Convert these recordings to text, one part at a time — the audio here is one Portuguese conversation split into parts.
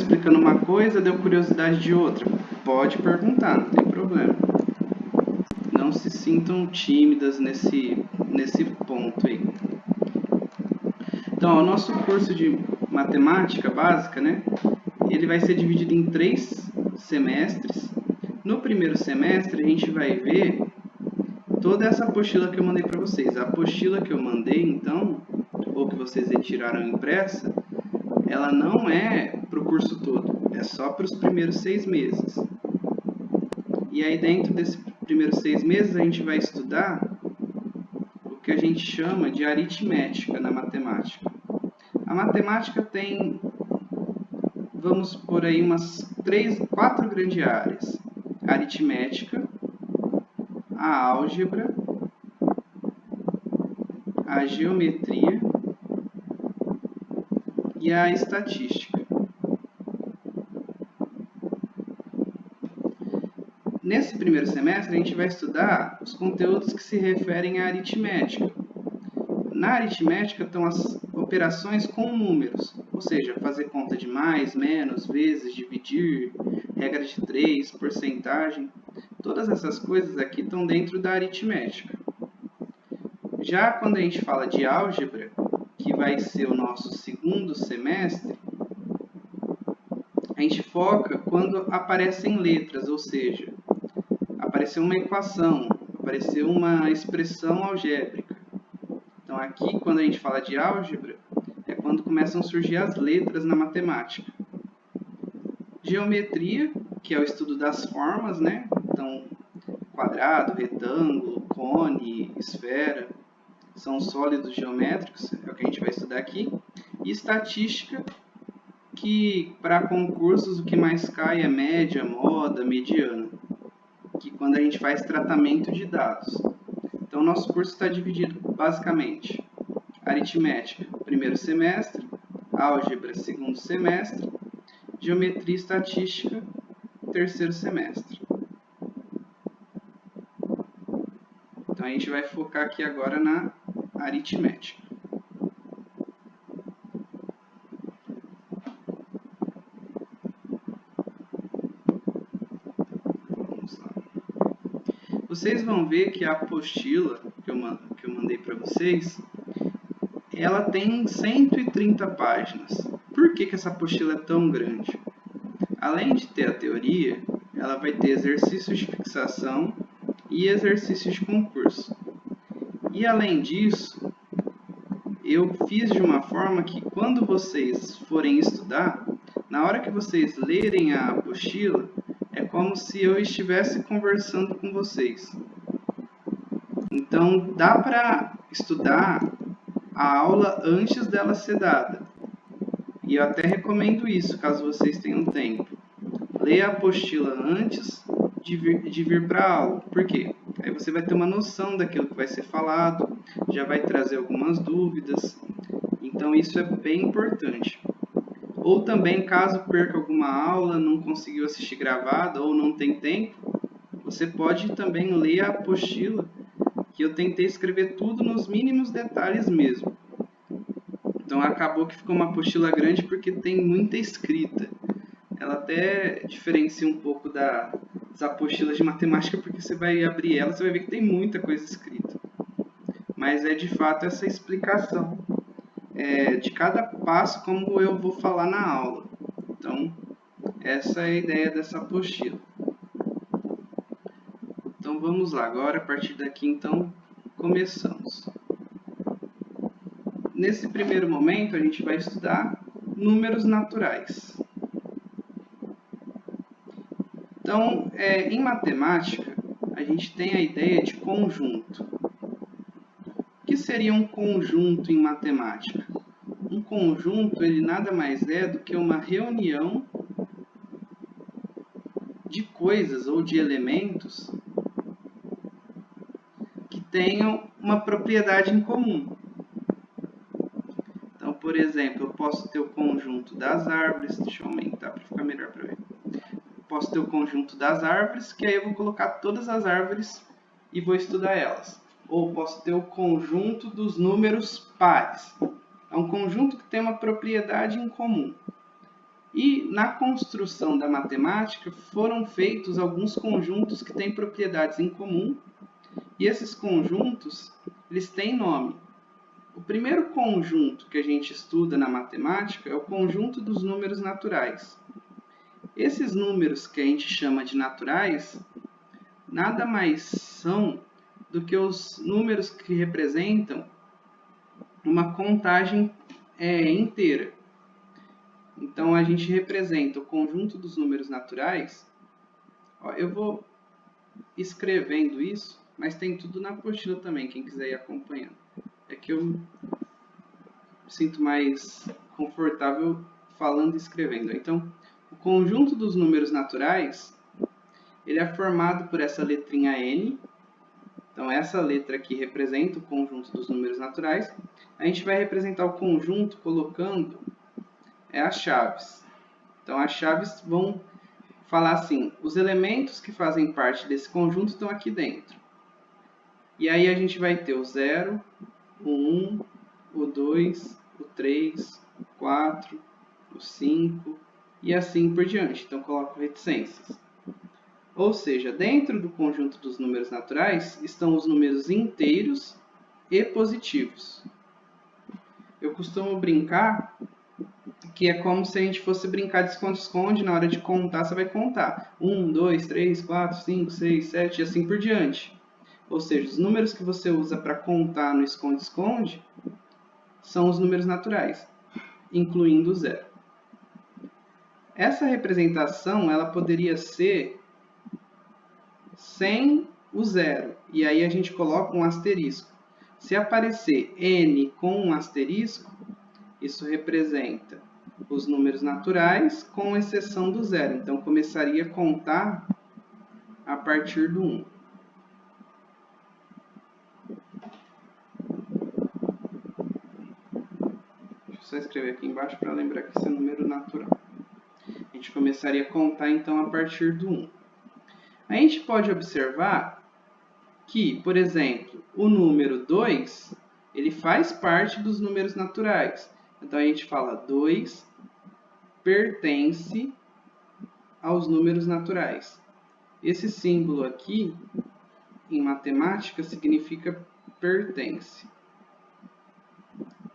explicando uma coisa, deu curiosidade de outra. Pode perguntar, não tem problema. Não se sintam tímidas nesse ponto aí. Então, o nosso curso de matemática básica, né? Ele vai ser dividido em 3 semestres. No primeiro semestre, a gente vai ver toda essa apostila que eu mandei para vocês. A apostila que eu mandei, então, ou que vocês retiraram impressa, ela não é para o curso todo, é só para os primeiros 6 meses. E aí, dentro desses primeiros 6 meses, a gente vai estudar o que a gente chama de aritmética na matemática. A matemática tem, vamos por aí, umas 4 grandes áreas. A aritmética, a álgebra, a geometria e a estatística. Nesse primeiro semestre, a gente vai estudar os conteúdos que se referem à aritmética. Na aritmética estão as operações com números, ou seja, fazer conta de mais, menos, vezes, dividir, regra de 3, porcentagem. Todas essas coisas aqui estão dentro da aritmética. Já quando a gente fala de álgebra, que vai ser o nosso segundo semestre, a gente foca quando aparecem letras, ou seja, apareceu uma equação, apareceu uma expressão algébrica. Então aqui, quando a gente fala de álgebra, é quando começam a surgir as letras na matemática. Geometria, que é o estudo das formas, né? Então, quadrado, retângulo, cone, esfera, são sólidos geométricos, é o que a gente vai estudar aqui. E estatística, que para concursos o que mais cai é média, moda, mediana, que quando a gente faz tratamento de dados. Então, o nosso curso está dividido basicamente aritmética, primeiro semestre, álgebra, segundo semestre, geometria e estatística, terceiro semestre. Então, a gente vai focar aqui agora na aritmética. Vamos lá. Vocês vão ver que a apostila que eu mandei para vocês, ela tem 130 páginas. Por que essa apostila é tão grande? Além de ter a teoria, ela vai ter exercícios de fixação e exercícios de concurso. E além disso, eu fiz de uma forma que quando vocês forem estudar, na hora que vocês lerem a apostila, é como se eu estivesse conversando com vocês. Então, dá para estudar a aula antes dela ser dada. E eu até recomendo isso, caso vocês tenham tempo. Leia a apostila antes de vir para a aula. Por quê? Aí você vai ter uma noção daquilo que vai ser falado, já vai trazer algumas dúvidas. Então, isso é bem importante. Ou também, caso perca alguma aula, não conseguiu assistir gravada ou não tem tempo, você pode também ler a apostila, que eu tentei escrever tudo nos mínimos detalhes mesmo. Então, acabou que ficou uma apostila grande porque tem muita escrita. Ela até diferencia um pouco das apostilas de matemática, porque você vai abrir ela, você vai ver que tem muita coisa escrita. Mas é de fato essa explicação de cada passo, como eu vou falar na aula. Então, essa é a ideia dessa apostila. Então, vamos lá. Agora, a partir daqui, então, começamos. Nesse primeiro momento, a gente vai estudar números naturais. Então, em matemática, a gente tem a ideia de conjunto. O que seria um conjunto em matemática? Um conjunto, ele nada mais é do que uma reunião de coisas ou de elementos que tenham uma propriedade em comum. Então, por exemplo, eu posso ter o conjunto das árvores, deixa eu aumentar para ficar melhor para ver. Posso ter o conjunto das árvores, que aí eu vou colocar todas as árvores e vou estudar elas. Ou posso ter o conjunto dos números pares. É um conjunto que tem uma propriedade em comum. E na construção da matemática foram feitos alguns conjuntos que têm propriedades em comum, e esses conjuntos eles têm nome. O primeiro conjunto que a gente estuda na matemática é o conjunto dos números naturais. Esses números que a gente chama de naturais nada mais são do que os números que representam uma contagem inteira. Então, a gente representa o conjunto dos números naturais. Eu vou escrevendo isso, mas tem tudo na apostila também, quem quiser ir acompanhando. É que eu me sinto mais confortável falando e escrevendo. Então, o conjunto dos números naturais, ele é formado por essa letrinha N. Então, essa letra aqui representa o conjunto dos números naturais. A gente vai representar o conjunto colocando as chaves. Então, as chaves vão falar assim, os elementos que fazem parte desse conjunto estão aqui dentro. E aí a gente vai ter o 0, o 1, o 2, o 3, o 4, o 5 e assim por diante. Então, coloco reticências. Ou seja, dentro do conjunto dos números naturais estão os números inteiros e positivos. Eu costumo brincar que é como se a gente fosse brincar de esconde-esconde, na hora de contar, você vai contar 1, 2, 3, 4, 5, 6, 7 e assim por diante. Ou seja, os números que você usa para contar no esconde-esconde são os números naturais, incluindo o 0. Essa representação ela poderia ser sem o 0, e aí a gente coloca um asterisco. Se aparecer n com um asterisco, isso representa os números naturais, com exceção do 0. Então, começaria a contar a partir do 1. Deixa eu só escrever aqui embaixo para lembrar que esse é número natural. A gente começaria a contar, então, a partir do 1. A gente pode observar que, por exemplo, o número 2, ele faz parte dos números naturais. Então, a gente fala 2 pertence aos números naturais. Esse símbolo aqui, em matemática, significa pertence.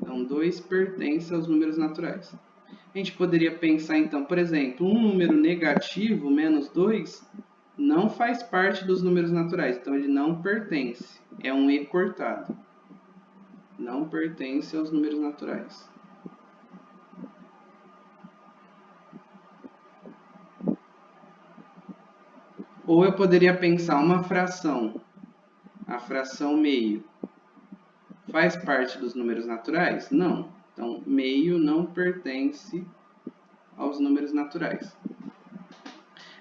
Então, 2 pertence aos números naturais. A gente poderia pensar, então, por exemplo, um número negativo, menos 2, não faz parte dos números naturais. Então, ele não pertence. É um E cortado. Não pertence aos números naturais. Ou eu poderia pensar uma fração. A fração meio faz parte dos números naturais? Não. Então, meio não pertence aos números naturais.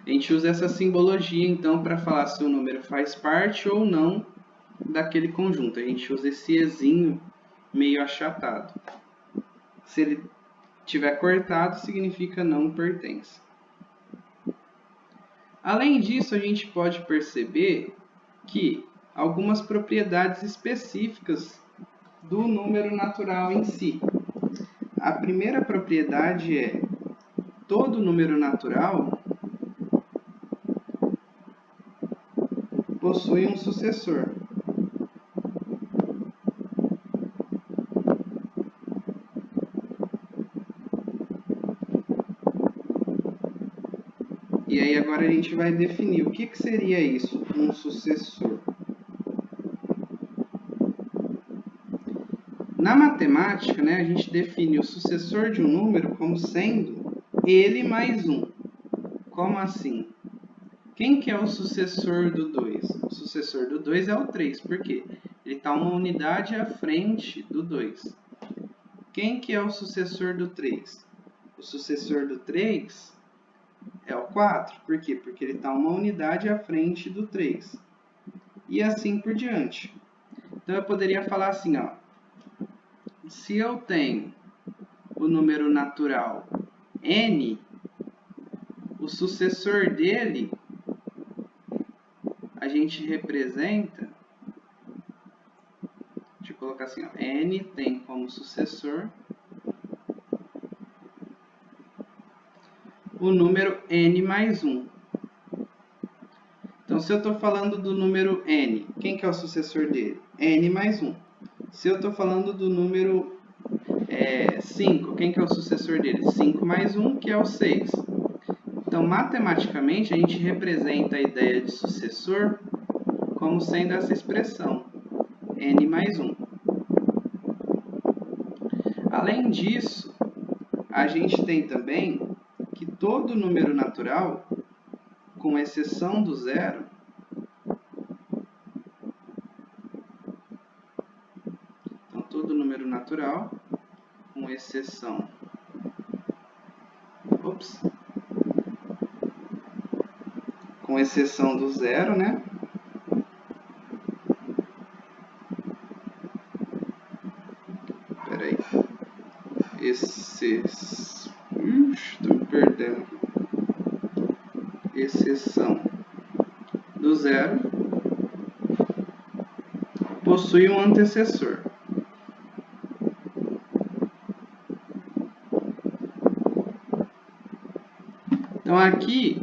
A gente usa essa simbologia, então, para falar se o número faz parte ou não daquele conjunto. A gente usa esse ezinho meio achatado. Se ele tiver cortado, significa não pertence. Além disso, a gente pode perceber que algumas propriedades específicas do número natural em si. A primeira propriedade é todo número natural possui um sucessor. E aí agora a gente vai definir o que seria isso, um sucessor. Na matemática, a gente define o sucessor de um número como sendo ele mais 1. Como assim? Quem que é o sucessor do 2? O sucessor do 2 é o 3. Por quê? Ele está uma unidade à frente do 2. Quem que é o sucessor do 3? O sucessor do 3 é o 4. Por quê? Porque ele está uma unidade à frente do 3. E assim por diante. Então, eu poderia falar assim, ó. Se eu tenho o número natural n, o sucessor dele, a gente representa, deixa eu colocar assim, ó, n tem como sucessor o número n mais 1. Então, se eu estou falando do número n, quem que é o sucessor dele? N mais 1. Se eu estou falando do número 5, quem que é o sucessor dele? 5 mais 1, que é o 6. Então, matematicamente, a gente representa a ideia de sucessor como sendo essa expressão, n mais 1. Além disso, a gente tem também que todo número natural, com exceção do zero, então todo número natural, com exceção, com exceção do zero, né? Peraí. Estou me perdendo. Exceção do zero possui um antecessor. Então aqui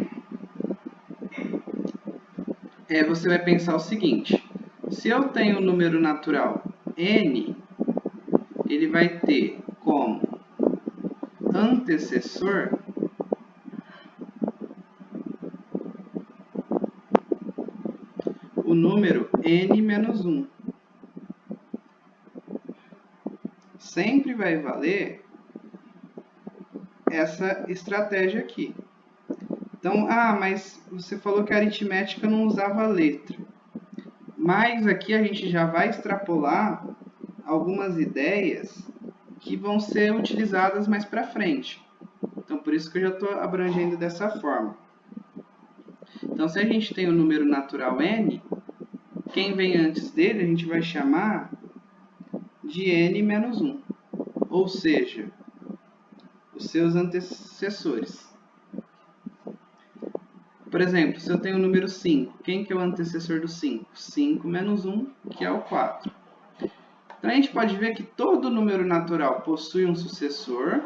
você vai pensar o seguinte: se eu tenho o número natural n, ele vai ter como antecessor o número n menos 1. Sempre vai valer essa estratégia aqui. Então, mas você falou que a aritmética não usava letra. Mas aqui a gente já vai extrapolar algumas ideias que vão ser utilizadas mais para frente. Então, por isso que eu já estou abrangendo dessa forma. Então, se a gente tem o número natural n, quem vem antes dele a gente vai chamar de n menos 1. Ou seja, os seus antecessores. Por exemplo, se eu tenho o número 5, quem que é o antecessor do 5? 5 menos 1, que é o 4. Então, a gente pode ver que todo número natural possui um sucessor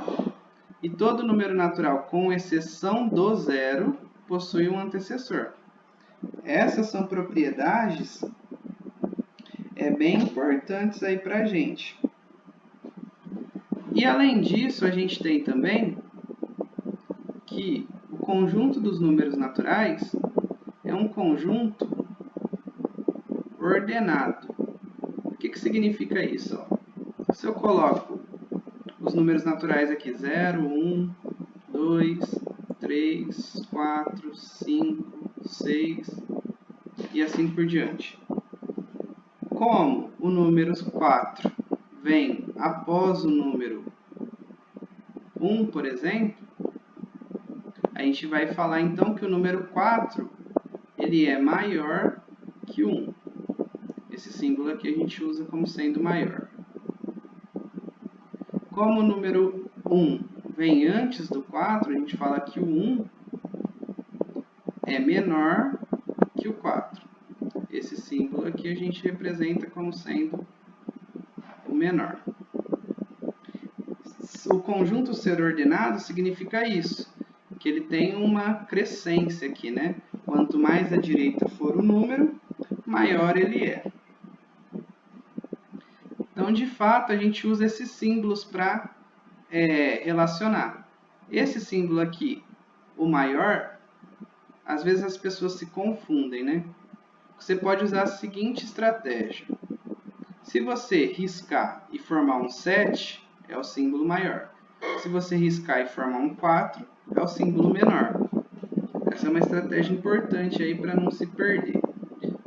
e todo número natural, com exceção do zero, possui um antecessor. Essas são propriedades bem importantes aí para a gente. E, além disso, a gente tem também que o conjunto dos números naturais é um conjunto ordenado. O que significa isso? Se eu coloco os números naturais aqui, 0, 1, 2, 3, 4, 5, 6 e assim por diante. Como o número 4 vem após o número 1, por exemplo, a gente vai falar então que o número 4 ele é maior que o 1. Esse símbolo aqui a gente usa como sendo maior. Como o número 1 vem antes do 4, a gente fala que o 1 é menor que o 4. Esse símbolo aqui a gente representa como sendo o menor. O conjunto ser ordenado significa isso, que ele tem uma crescência aqui, né? Quanto mais à direita for o número, maior ele é. Então, de fato, a gente usa esses símbolos para relacionar. Esse símbolo aqui, o maior, às vezes as pessoas se confundem, né? Você pode usar a seguinte estratégia. Se você riscar e formar um 7, é o símbolo maior. Se você riscar e formar um 4, é o símbolo menor. Essa é uma estratégia importante aí para não se perder.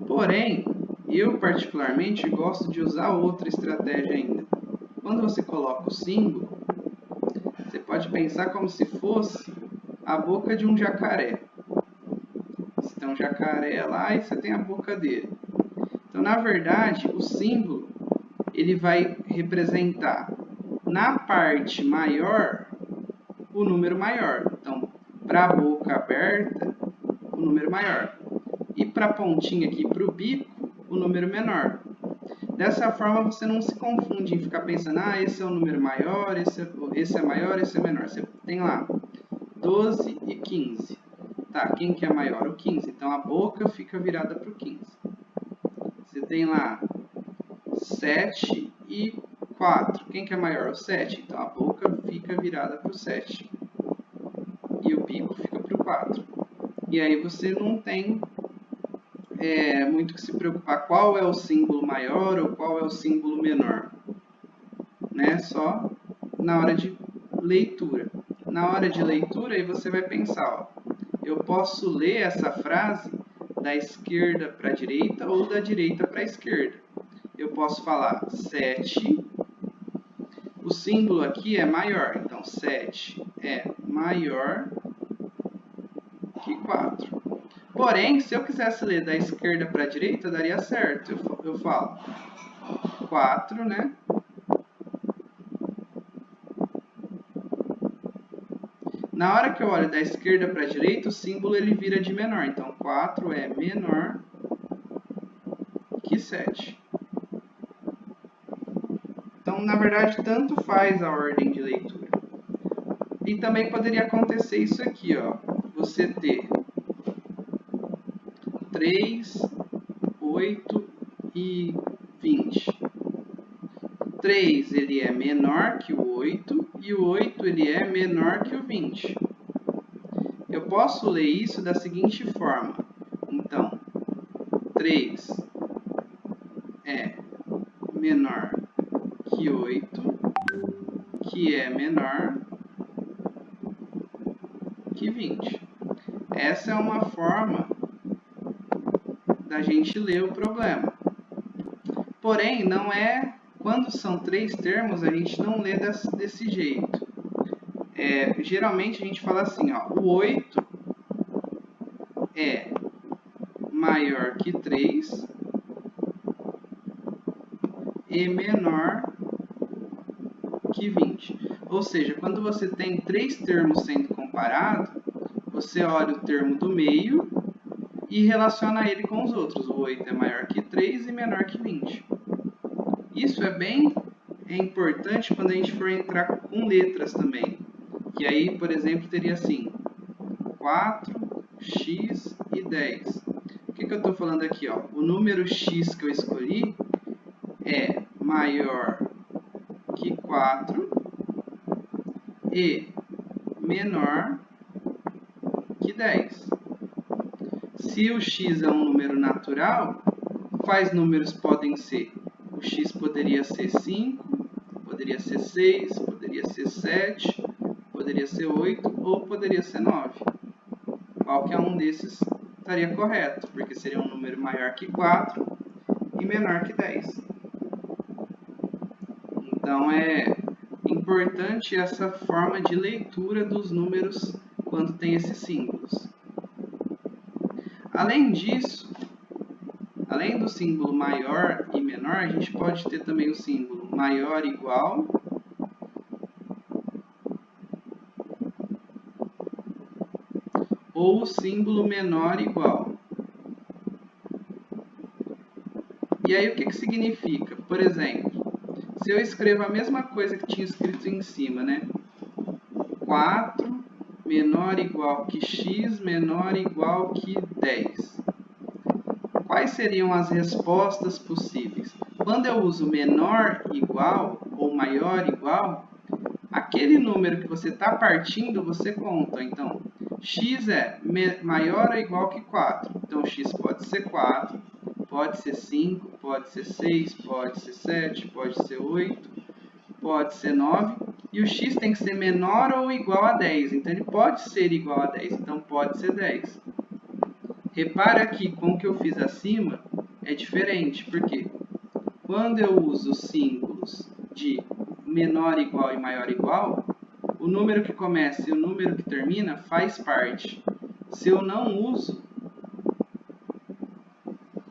Porém, eu particularmente gosto de usar outra estratégia ainda. Quando você coloca o símbolo, você pode pensar como se fosse a boca de um jacaré. Você tem um jacaré lá e você tem a boca dele. Então, na verdade, o símbolo ele vai representar na parte maior o número maior. Então, para a boca aberta, o número maior. E para a pontinha aqui, para o bico, o número menor. Dessa forma, você não se confunde em ficar pensando, esse é o número maior, esse é maior, esse é menor. Você tem lá 12 e 15. Tá, quem que é maior? O 15. Então, a boca fica virada para o 15. Você tem lá 7 e 4. Quem que é maior? O 7. Então, a boca fica virada para o 7. E o bico fica para o 4. E aí você não tem muito que se preocupar qual é o símbolo maior ou qual é o símbolo menor. Né? Só na hora de leitura. Na hora de leitura, aí você vai pensar, ó, eu posso ler essa frase da esquerda para a direita ou da direita para a esquerda. Eu posso falar 7, o símbolo aqui é maior, então 7 é maior que 4. Porém, se eu quisesse ler da esquerda para a direita, daria certo. Eu falo 4, né? Na hora que eu olho da esquerda para a direita, o símbolo ele vira de menor. Então, 4 é menor que 7. Então, na verdade, tanto faz a ordem de leitura. E também poderia acontecer isso aqui, ó. Você ter 3, 8 e 20. 3 ele é menor que o 8 e o 8 ele é menor que o 20. Eu posso ler isso da seguinte forma. Então, 3 é menor que 8, que é menor que 20. Essa é uma forma da gente ler o problema. Porém, não é... Quando são 3 termos, a gente não lê desse jeito. Geralmente a gente fala assim, ó, o 8 é maior que 3 e menor que 20. Ou seja, quando você tem 3 termos sendo comparados, você olha o termo do meio e relaciona ele com os outros. O 8 é maior que 3 e menor que 20. Isso é bem importante quando a gente for entrar com letras também. Que aí, por exemplo, teria assim, 4, x e 10. O que eu estou falando aqui? Ó? O número x que eu escolhi é maior que 4 e menor que 10. Se o x é um número natural, quais números podem ser? O x poderia ser 5, poderia ser 6, poderia ser 7, poderia ser 8 ou poderia ser 9. Qualquer um desses estaria correto, porque seria um número maior que 4 e menor que 10. Então, é importante essa forma de leitura dos números quando tem esses símbolos. Além disso, além do símbolo maior e menor, a gente pode ter também o símbolo maior igual ou o símbolo menor igual. E aí o que significa? Por exemplo, se eu escrevo a mesma coisa que tinha escrito em cima, né? 4 menor igual que x menor igual que 10. Quais seriam as respostas possíveis? Quando eu uso menor igual ou maior igual, aquele número que você está partindo, você conta. Então, x é maior ou igual que 4. Então, x pode ser 4, pode ser 5, pode ser 6, pode ser 7, pode ser 8, pode ser 9. E o x tem que ser menor ou igual a 10. Então, ele pode ser igual a 10. Então, pode ser 10. Repara que com o que eu fiz acima é diferente. Porque quando eu uso símbolos de menor igual e maior igual, o número que começa e o número que termina faz parte. Se eu não uso,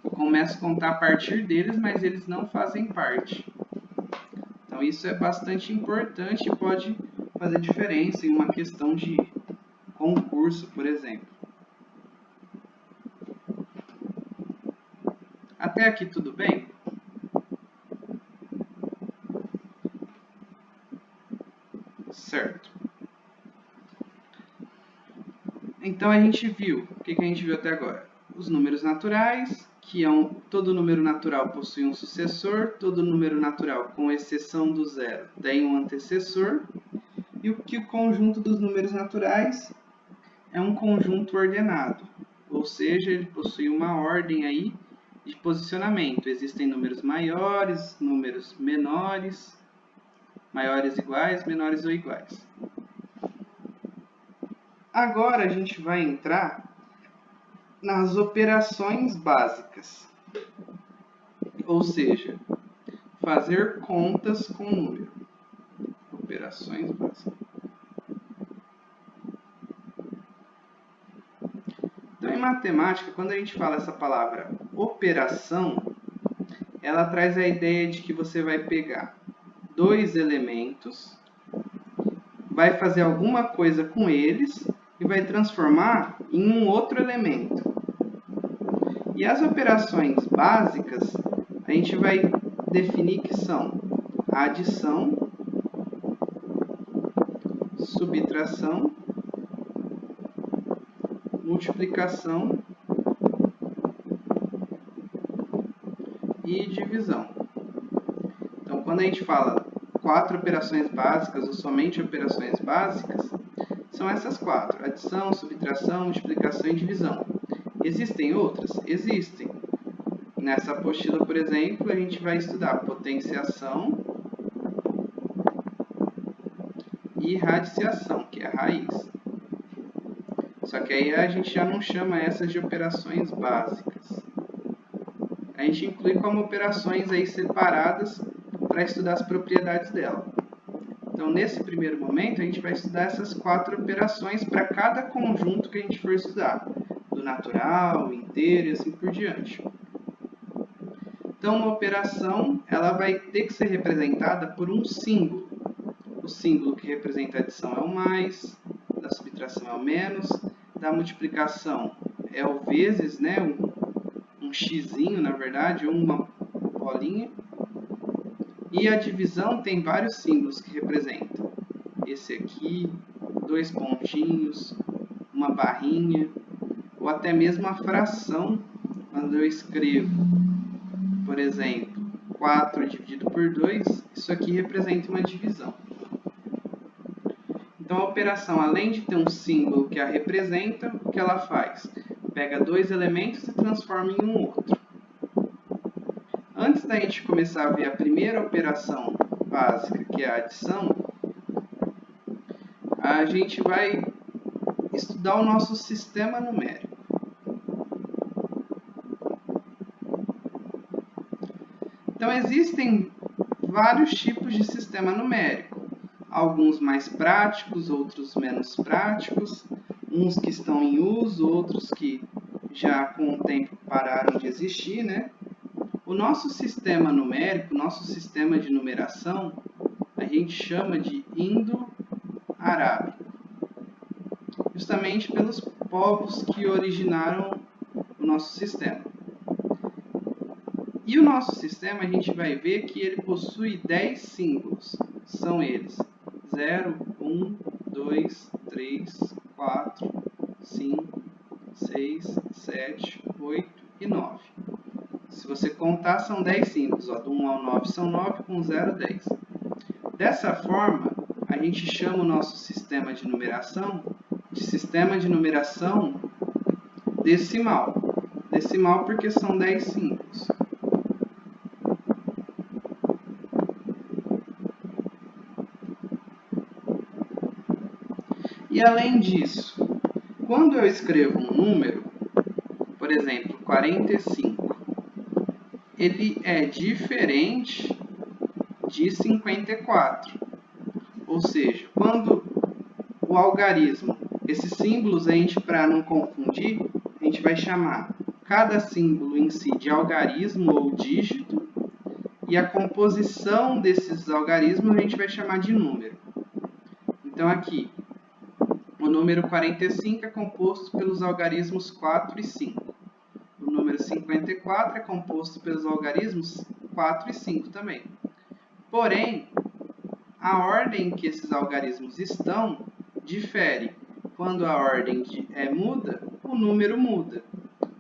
eu começo a contar a partir deles, mas eles não fazem parte. Então isso é bastante importante e pode fazer diferença em uma questão de concurso, por exemplo. Até aqui tudo bem? Certo. Então, a gente viu, o que a gente viu até agora? Os números naturais, que todo número natural possui um sucessor, todo número natural, com exceção do zero, tem um antecessor, e que o conjunto dos números naturais é um conjunto ordenado, ou seja, ele possui uma ordem aí de posicionamento. Existem números maiores, números menores, maiores iguais, menores ou iguais. Agora a gente vai entrar nas operações básicas, ou seja, fazer contas com número. Operações básicas. Então, em matemática, quando a gente fala essa palavra operação, ela traz a ideia de que você vai pegar dois elementos, vai fazer alguma coisa com eles e vai transformar em um outro elemento. E as operações básicas, a gente vai definir que são a adição, subtração, multiplicação e divisão. Então, quando a gente fala 4 operações básicas ou somente operações básicas, são essas 4: adição, subtração, multiplicação e divisão. Existem outras? Existem. Nessa apostila, por exemplo, a gente vai estudar potenciação e radiciação, que é a raiz. Só que aí a gente já não chama essas de operações básicas. A gente inclui como operações aí separadas para estudar as propriedades dela. Então, nesse primeiro momento, a gente vai estudar essas 4 operações para cada conjunto que a gente for estudar, do natural, inteiro e assim por diante. Então, uma operação ela vai ter que ser representada por um símbolo. O símbolo que representa a adição é o mais, da subtração é o menos, da multiplicação é o vezes, né? Um xizinho, na verdade, ou uma bolinha. E a divisão tem vários símbolos que representam. Esse aqui, 2 pontinhos, uma barrinha, ou até mesmo a fração, quando eu escrevo, por exemplo, 4 dividido por 2, isso aqui representa uma divisão. Então, a operação, além de ter um símbolo que a representa, o que ela faz? Pega 2 elementos e transforma em um outro. Antes da gente começar a ver a primeira operação básica, que é a adição, a gente vai estudar o nosso sistema numérico. Então, existem vários tipos de sistema numérico. Alguns mais práticos, outros menos práticos, uns que estão em uso, outros que já com o tempo pararam de existir, né? O nosso sistema numérico, nosso sistema de numeração, a gente chama de indo-arábico, justamente pelos povos que originaram o nosso sistema. E o nosso sistema, a gente vai ver que ele possui 10 símbolos. São eles: 0, 1, 2, 3, 4, 5, 6, 7, 8 e 9. Se você contar, são 10 símbolos. Ó, do 1 ao 9 são 9, com 0, 10. Dessa forma, a gente chama o nosso sistema de numeração de sistema de numeração decimal. Decimal porque são 10 símbolos. E além disso, quando eu escrevo um número, por exemplo, 45, ele é diferente de 54. Ou seja, quando o algarismo, esses símbolos, a gente, para não confundir, a gente vai chamar cada símbolo em si de algarismo ou dígito, e a composição desses algarismos a gente vai chamar de número. Então, aqui, o número 45 é composto pelos algarismos 4 e 5. O número 54 é composto pelos algarismos 4 e 5 também. Porém, a ordem que esses algarismos estão difere. quando a ordem muda, o número muda.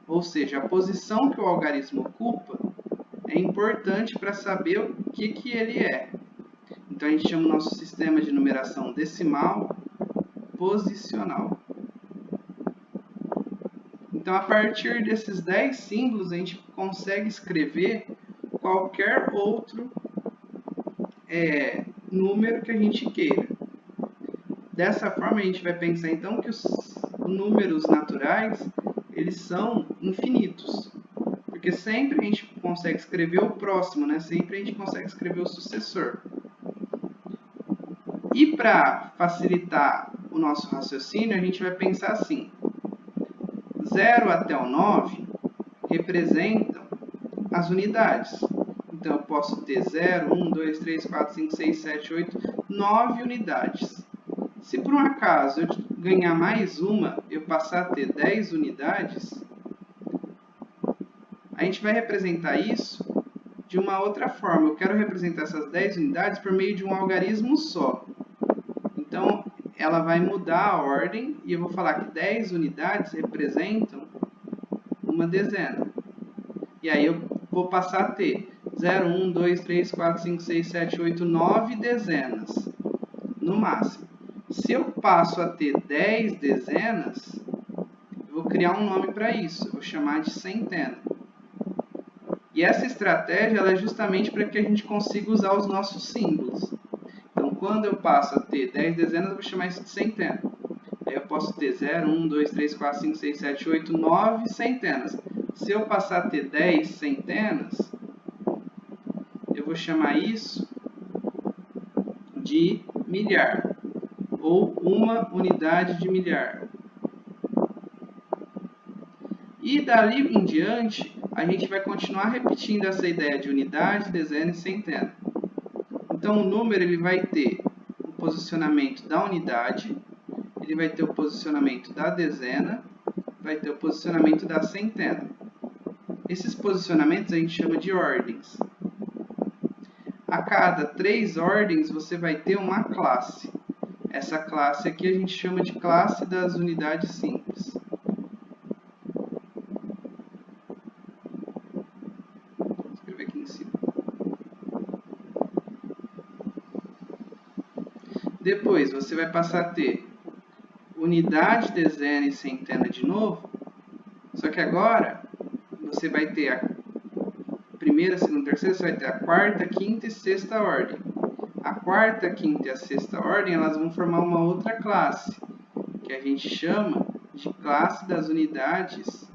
Ou seja, a posição que o algarismo ocupa é importante para saber o que ele é. Então, a gente chama o nosso sistema de numeração decimal posicional. Então, a partir desses 10 símbolos, a gente consegue escrever qualquer outro número que a gente queira. Dessa forma, a gente vai pensar, então, que os números naturais, eles são infinitos. Porque sempre a gente consegue escrever o próximo, né? Sempre a gente consegue escrever o sucessor. E para facilitar o nosso raciocínio, a gente vai pensar assim. 0 até o 9 representam as unidades. Então, eu posso ter 0, 1, 2, 3, 4, 5, 6, 7, 8, 9 unidades. Se por um acaso eu ganhar mais uma, eu passar a ter 10 unidades, a gente vai representar isso de uma outra forma. Eu quero representar essas 10 unidades por meio de um algarismo só. Então, ela vai mudar a ordem e eu vou falar que 10 unidades representam uma dezena. E aí eu vou passar a ter 0, 1, 2, 3, 4, 5, 6, 7, 8, 9 dezenas, no máximo. Se eu passo a ter 10 dezenas, eu vou criar um nome para isso, eu vou chamar de centena. E essa estratégia ela é justamente para que a gente consiga usar os nossos símbolos. Então, quando eu passo a ter 10 dezenas, eu vou chamar isso de centena. Aí eu posso ter 0, 1, 2, 3, 4, 5, 6, 7, 8, 9 centenas. Se eu passar a ter 10 centenas, eu vou chamar isso de milhar, ou uma unidade de milhar. E dali em diante, a gente vai continuar repetindo essa ideia de unidade, dezena e centena. Então, o número ele vai ter o posicionamento da unidade, ele vai ter o posicionamento da dezena, vai ter o posicionamento da centena. Esses posicionamentos a gente chama de ordens. A cada 3 ordens, você vai ter uma classe. Essa classe aqui a gente chama de classe das unidades simples. Vou escrever aqui em cima. Depois, você vai passar a ter unidade, dezena e centena de novo. Só que agora, você vai ter a primeira, segunda, terceira, você vai ter a quarta, quinta e sexta ordem. A quarta, quinta e a sexta ordem, elas vão formar uma outra classe, que a gente chama de classe das unidades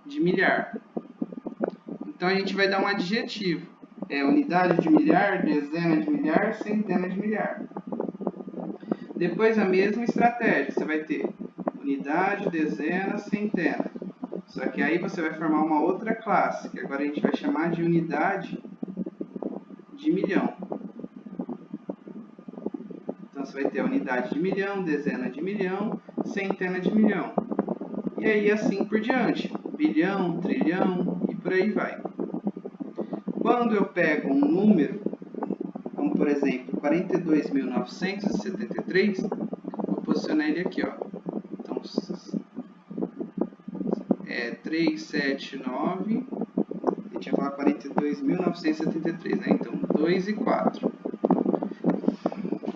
de milhar. Então, a gente vai dar um adjetivo. Unidade de milhar, dezena de milhar, centena de milhar. Depois, a mesma estratégia. Você vai ter unidade, dezena, centena. Só que aí você vai formar uma outra classe, que agora a gente vai chamar de unidade de milhão. Então, você vai ter a unidade de milhão, dezena de milhão, centena de milhão. E aí, assim por diante. Bilhão, trilhão e por aí vai. Quando eu pego um número, como por exemplo, 42.973, vou posicionar ele aqui, ó. Então, 379, eu tinha falado 42.973, né? Então, 2 e 4.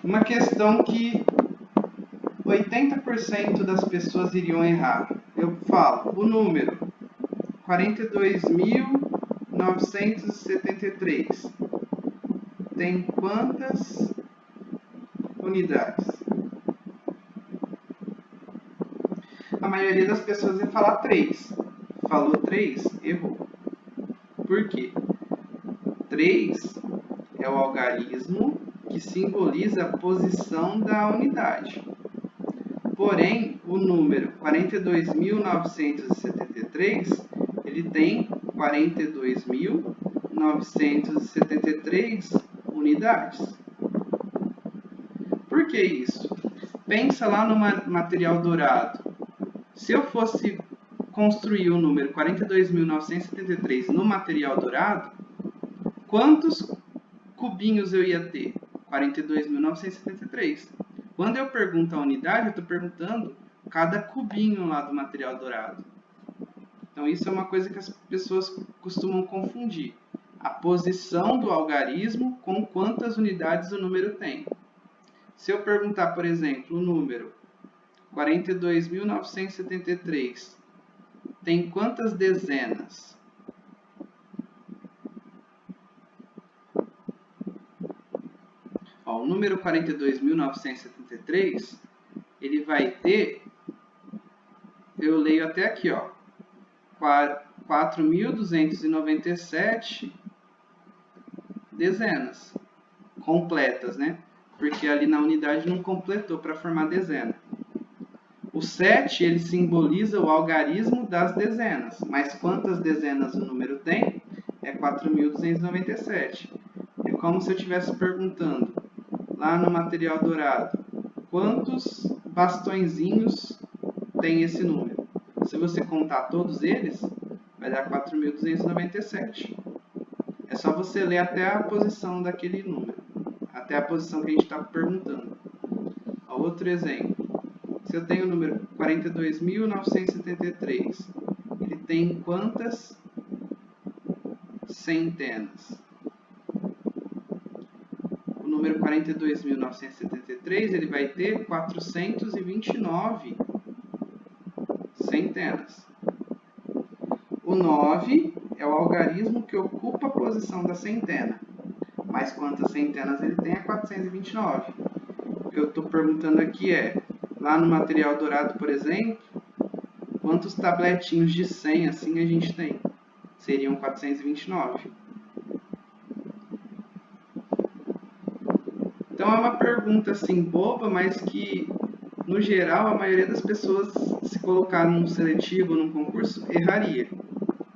Uma questão que 80% das pessoas iriam errar. Eu falo, o número 42.973 tem quantas unidades? A maioria das pessoas ia falar 3. Falou 3, errou. Por quê? 3 é o algarismo que simboliza a posição da unidade. Porém, o número 42.973, ele tem 42.973 unidades. Por que isso? Pensa lá no material dourado. Se eu fosse construir o número 42.973 no material dourado, quantos cubinhos eu ia ter? 42.973. Quando eu pergunto a unidade, eu estou perguntando cada cubinho lá do material dourado. Então, isso é uma coisa que as pessoas costumam confundir. A posição do algarismo com quantas unidades o número tem. Se eu perguntar, por exemplo, o número 42.973 tem quantas dezenas? Ó, o número 42.973, ele vai ter, eu leio até aqui, ó, 4.297 dezenas completas, né? Porque ali na unidade não completou para formar dezena. O 7, ele simboliza o algarismo das dezenas. Mas quantas dezenas o número tem? É 4.297. É como se eu estivesse perguntando, lá no material dourado, quantos bastõezinhos tem esse número? Se você contar todos eles, vai dar 4.297. É só você ler até a posição daquele número, até a posição que a gente está perguntando. Outro exemplo. Se eu tenho o número 42.973, ele tem quantas centenas? O número 42.973, ele vai ter 429 centenas. O 9 é o algarismo que ocupa a posição da centena. Mas quantas centenas ele tem é 429. O que eu estou perguntando aqui é, lá no material dourado, por exemplo, quantos tabletinhos de 100 assim a gente tem? Seriam 429. Então é uma pergunta assim boba, mas que no geral a maioria das pessoas, se colocar num seletivo ou num concurso, erraria,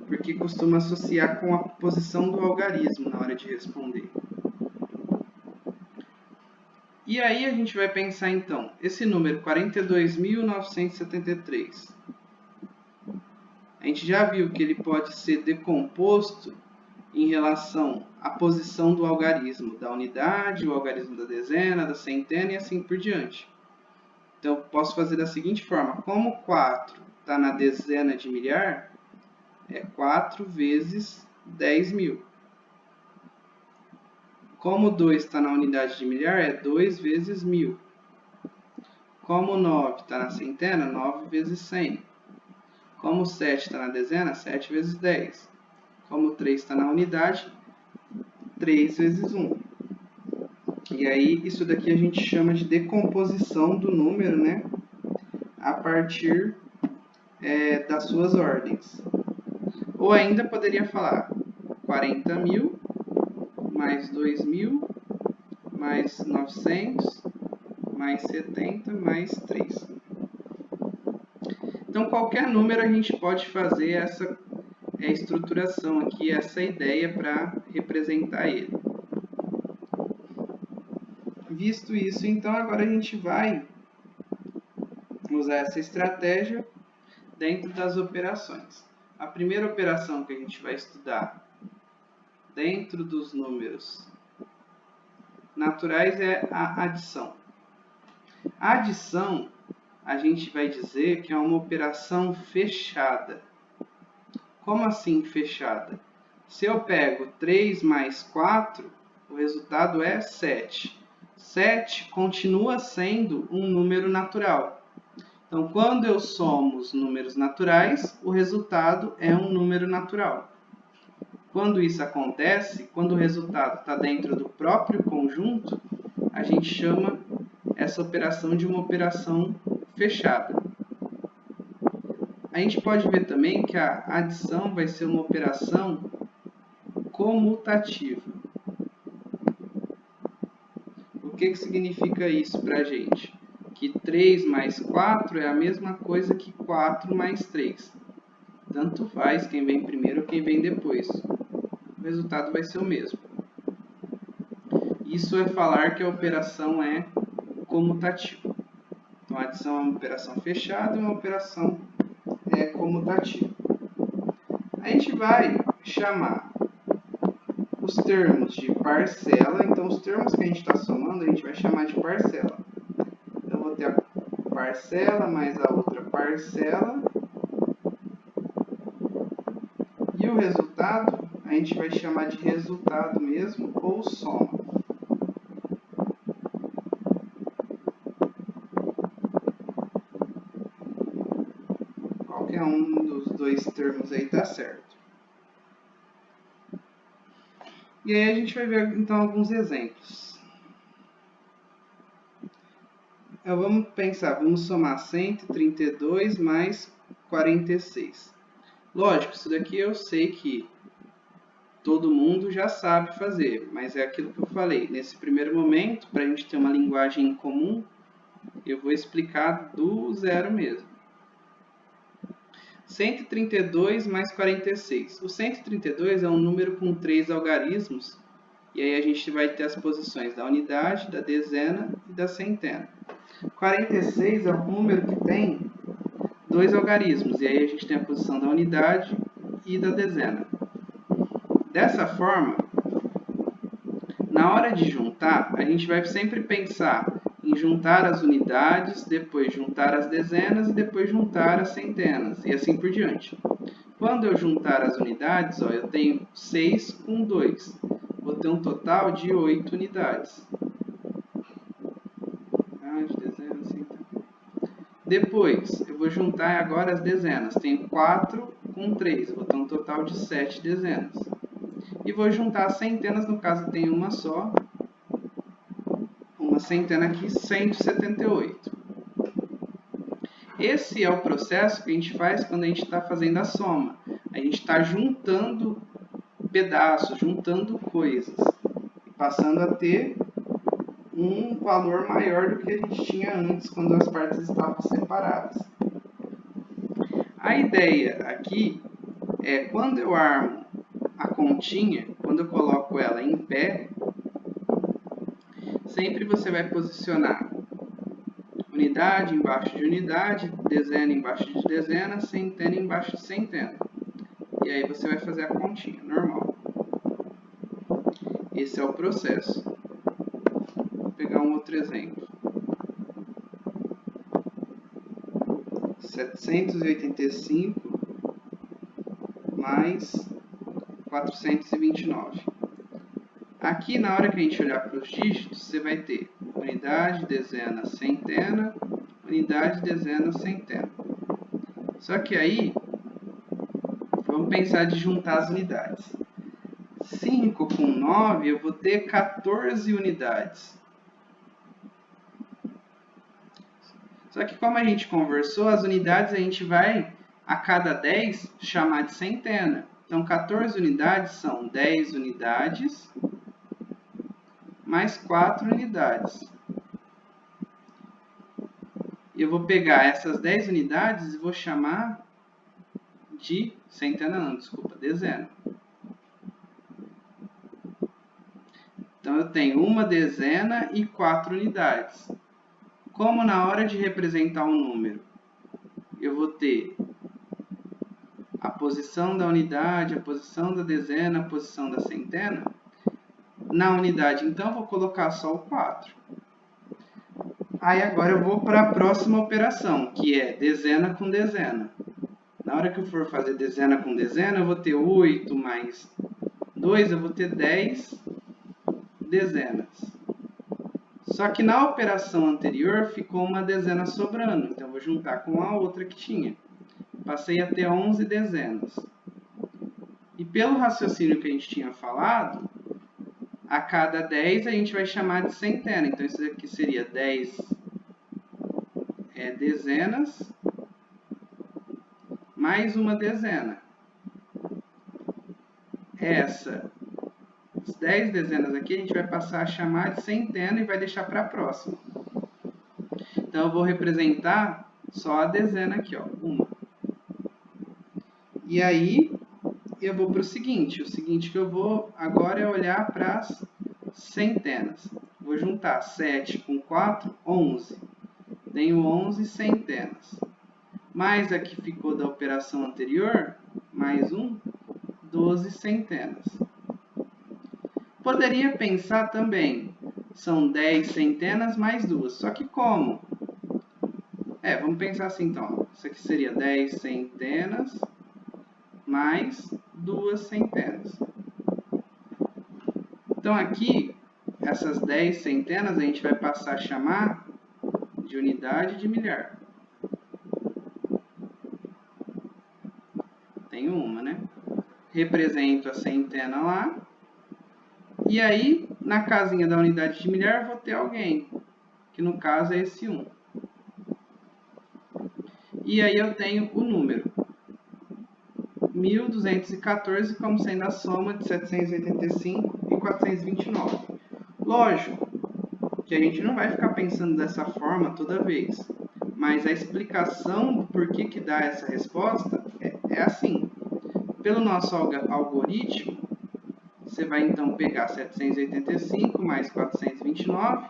porque costuma associar com a posição do algarismo na hora de responder. E aí a gente vai pensar então, esse número 42.973, a gente já viu que ele pode ser decomposto em relação à posição do algarismo, da unidade, o algarismo da dezena, da centena e assim por diante. Então, posso fazer da seguinte forma, como 4 está na dezena de milhar, é 4 vezes 10.000. Como 2 está na unidade de milhar, é 2 vezes 1.000. Como 9 está na centena, 9 vezes 100. Como 7 está na dezena, 7 vezes 10. Como 3 está na unidade, 3 vezes 1. E aí, isso daqui a gente chama de decomposição do número, né? A partir das suas ordens. Ou ainda poderia falar 40.000 mais 2.000 mais 900 mais 70 mais 3. Então, qualquer número a gente pode fazer essa estruturação aqui, essa ideia para representar ele. Visto isso, então agora a gente vai usar essa estratégia dentro das operações. A primeira operação que a gente vai estudar dentro dos números naturais é a adição. A adição, a gente vai dizer que é uma operação fechada. Como assim fechada? Se eu pego 3 mais 4, o resultado é 7. 7 continua sendo um número natural. Então, quando eu somo os números naturais, o resultado é um número natural. Quando isso acontece, quando o resultado está dentro do próprio conjunto, a gente chama essa operação de uma operação fechada. A gente pode ver também que a adição vai ser uma operação comutativa. O que significa isso para a gente? Que 3 mais 4 é a mesma coisa que 4 mais 3. Tanto faz quem vem primeiro ou quem vem depois. O resultado vai ser o mesmo. Isso é falar que a operação é comutativa. Então, a adição é uma operação fechada e uma operação comutativa. A gente vai chamar os termos de parcela. Então, os termos que a gente está somando, a gente vai chamar de parcela. ter a parcela mais a outra parcela. E o resultado, a gente vai chamar de resultado mesmo, ou soma. Qualquer um dos dois termos aí está certo. E aí a gente vai ver então alguns exemplos. Vamos pensar, vamos somar 132 mais 46. Lógico, isso daqui eu sei que todo mundo já sabe fazer, mas é aquilo que eu falei. Nesse primeiro momento, para a gente ter uma linguagem comum, eu vou explicar do zero mesmo. 132 mais 46. O 132 é um número com 3 algarismos, e aí a gente vai ter as posições da unidade, da dezena e da centena. 46 é um número que tem 2 algarismos, e aí a gente tem a posição da unidade e da dezena. Dessa forma, na hora de juntar, a gente vai sempre pensar em juntar as unidades, depois juntar as dezenas e depois juntar as centenas, e assim por diante. Quando eu juntar as unidades, ó, eu tenho 6 com 2. Vou ter um total de 8 unidades. Depois, eu vou juntar agora as dezenas. Tenho 4 com 3. Vou ter um total de 7 dezenas. E vou juntar as centenas, no caso tem uma só. Uma centena aqui, 178. Esse é o processo que a gente faz quando a gente está fazendo a soma. A gente está juntando pedaços, juntando coisas, passando a ter um valor maior do que a gente tinha antes, quando as partes estavam separadas. A ideia aqui é, quando eu armo a continha, quando eu coloco ela em pé, sempre você vai posicionar unidade embaixo de unidade, dezena embaixo de dezena, centena embaixo de centena. E aí você vai fazer a continha, normal. Esse é o processo. Vou pegar um outro exemplo. 785 mais 429. Aqui, na hora que a gente olhar para os dígitos, você vai ter unidade, dezena, centena, unidade, dezena, centena. Só que aí, vamos pensar de juntar as unidades. 5 com 9, eu vou ter 14 unidades. Só que como a gente conversou, as unidades a gente vai, a cada 10, chamar de centena. Então, 14 unidades são 10 unidades mais 4 unidades. Eu vou pegar essas 10 unidades e vou chamar de centena, não, desculpa, dezena. Então, eu tenho uma dezena e 4 unidades. Como na hora de representar um número, eu vou ter a posição da unidade, a posição da dezena, a posição da centena, na unidade, então, eu vou colocar só o 4. Aí, agora eu vou para a próxima operação, que é dezena com dezena. Na hora que eu for fazer dezena com dezena, eu vou ter 8 mais 2, eu vou ter 10 dezenas. Só que na operação anterior ficou uma dezena sobrando, então eu vou juntar com a outra que tinha. Passei a ter 11 dezenas. E pelo raciocínio que a gente tinha falado, a cada 10 a gente vai chamar de centena. Então isso aqui seria 10 dezenas mais uma dezena. Essas 10 dezenas aqui a gente vai passar a chamar de centena e vai deixar para a próxima. Então eu vou representar só a dezena aqui, ó, uma. E aí eu vou para o seguinte que eu vou agora é olhar para as centenas. Vou juntar 7 com 4, 11. Tenho 11 centenas. Mais a que ficou da operação anterior, mais 12 centenas. Poderia pensar também, são 10 centenas mais 2. Só que como? Vamos pensar assim então. Ó. Isso aqui seria 10 centenas mais 2 centenas. Então aqui, essas 10 centenas a gente vai passar a chamar de unidade de milhar. Tem uma, né? Represento a centena lá. E aí, na casinha da unidade de milhar, eu vou ter alguém, que no caso é esse 1. E aí eu tenho o número 1214 como sendo a soma de 785 e 429. Lógico que a gente não vai ficar pensando dessa forma toda vez, mas a explicação do porquê que dá essa resposta é assim. Pelo nosso algoritmo, você vai então pegar 785 mais 429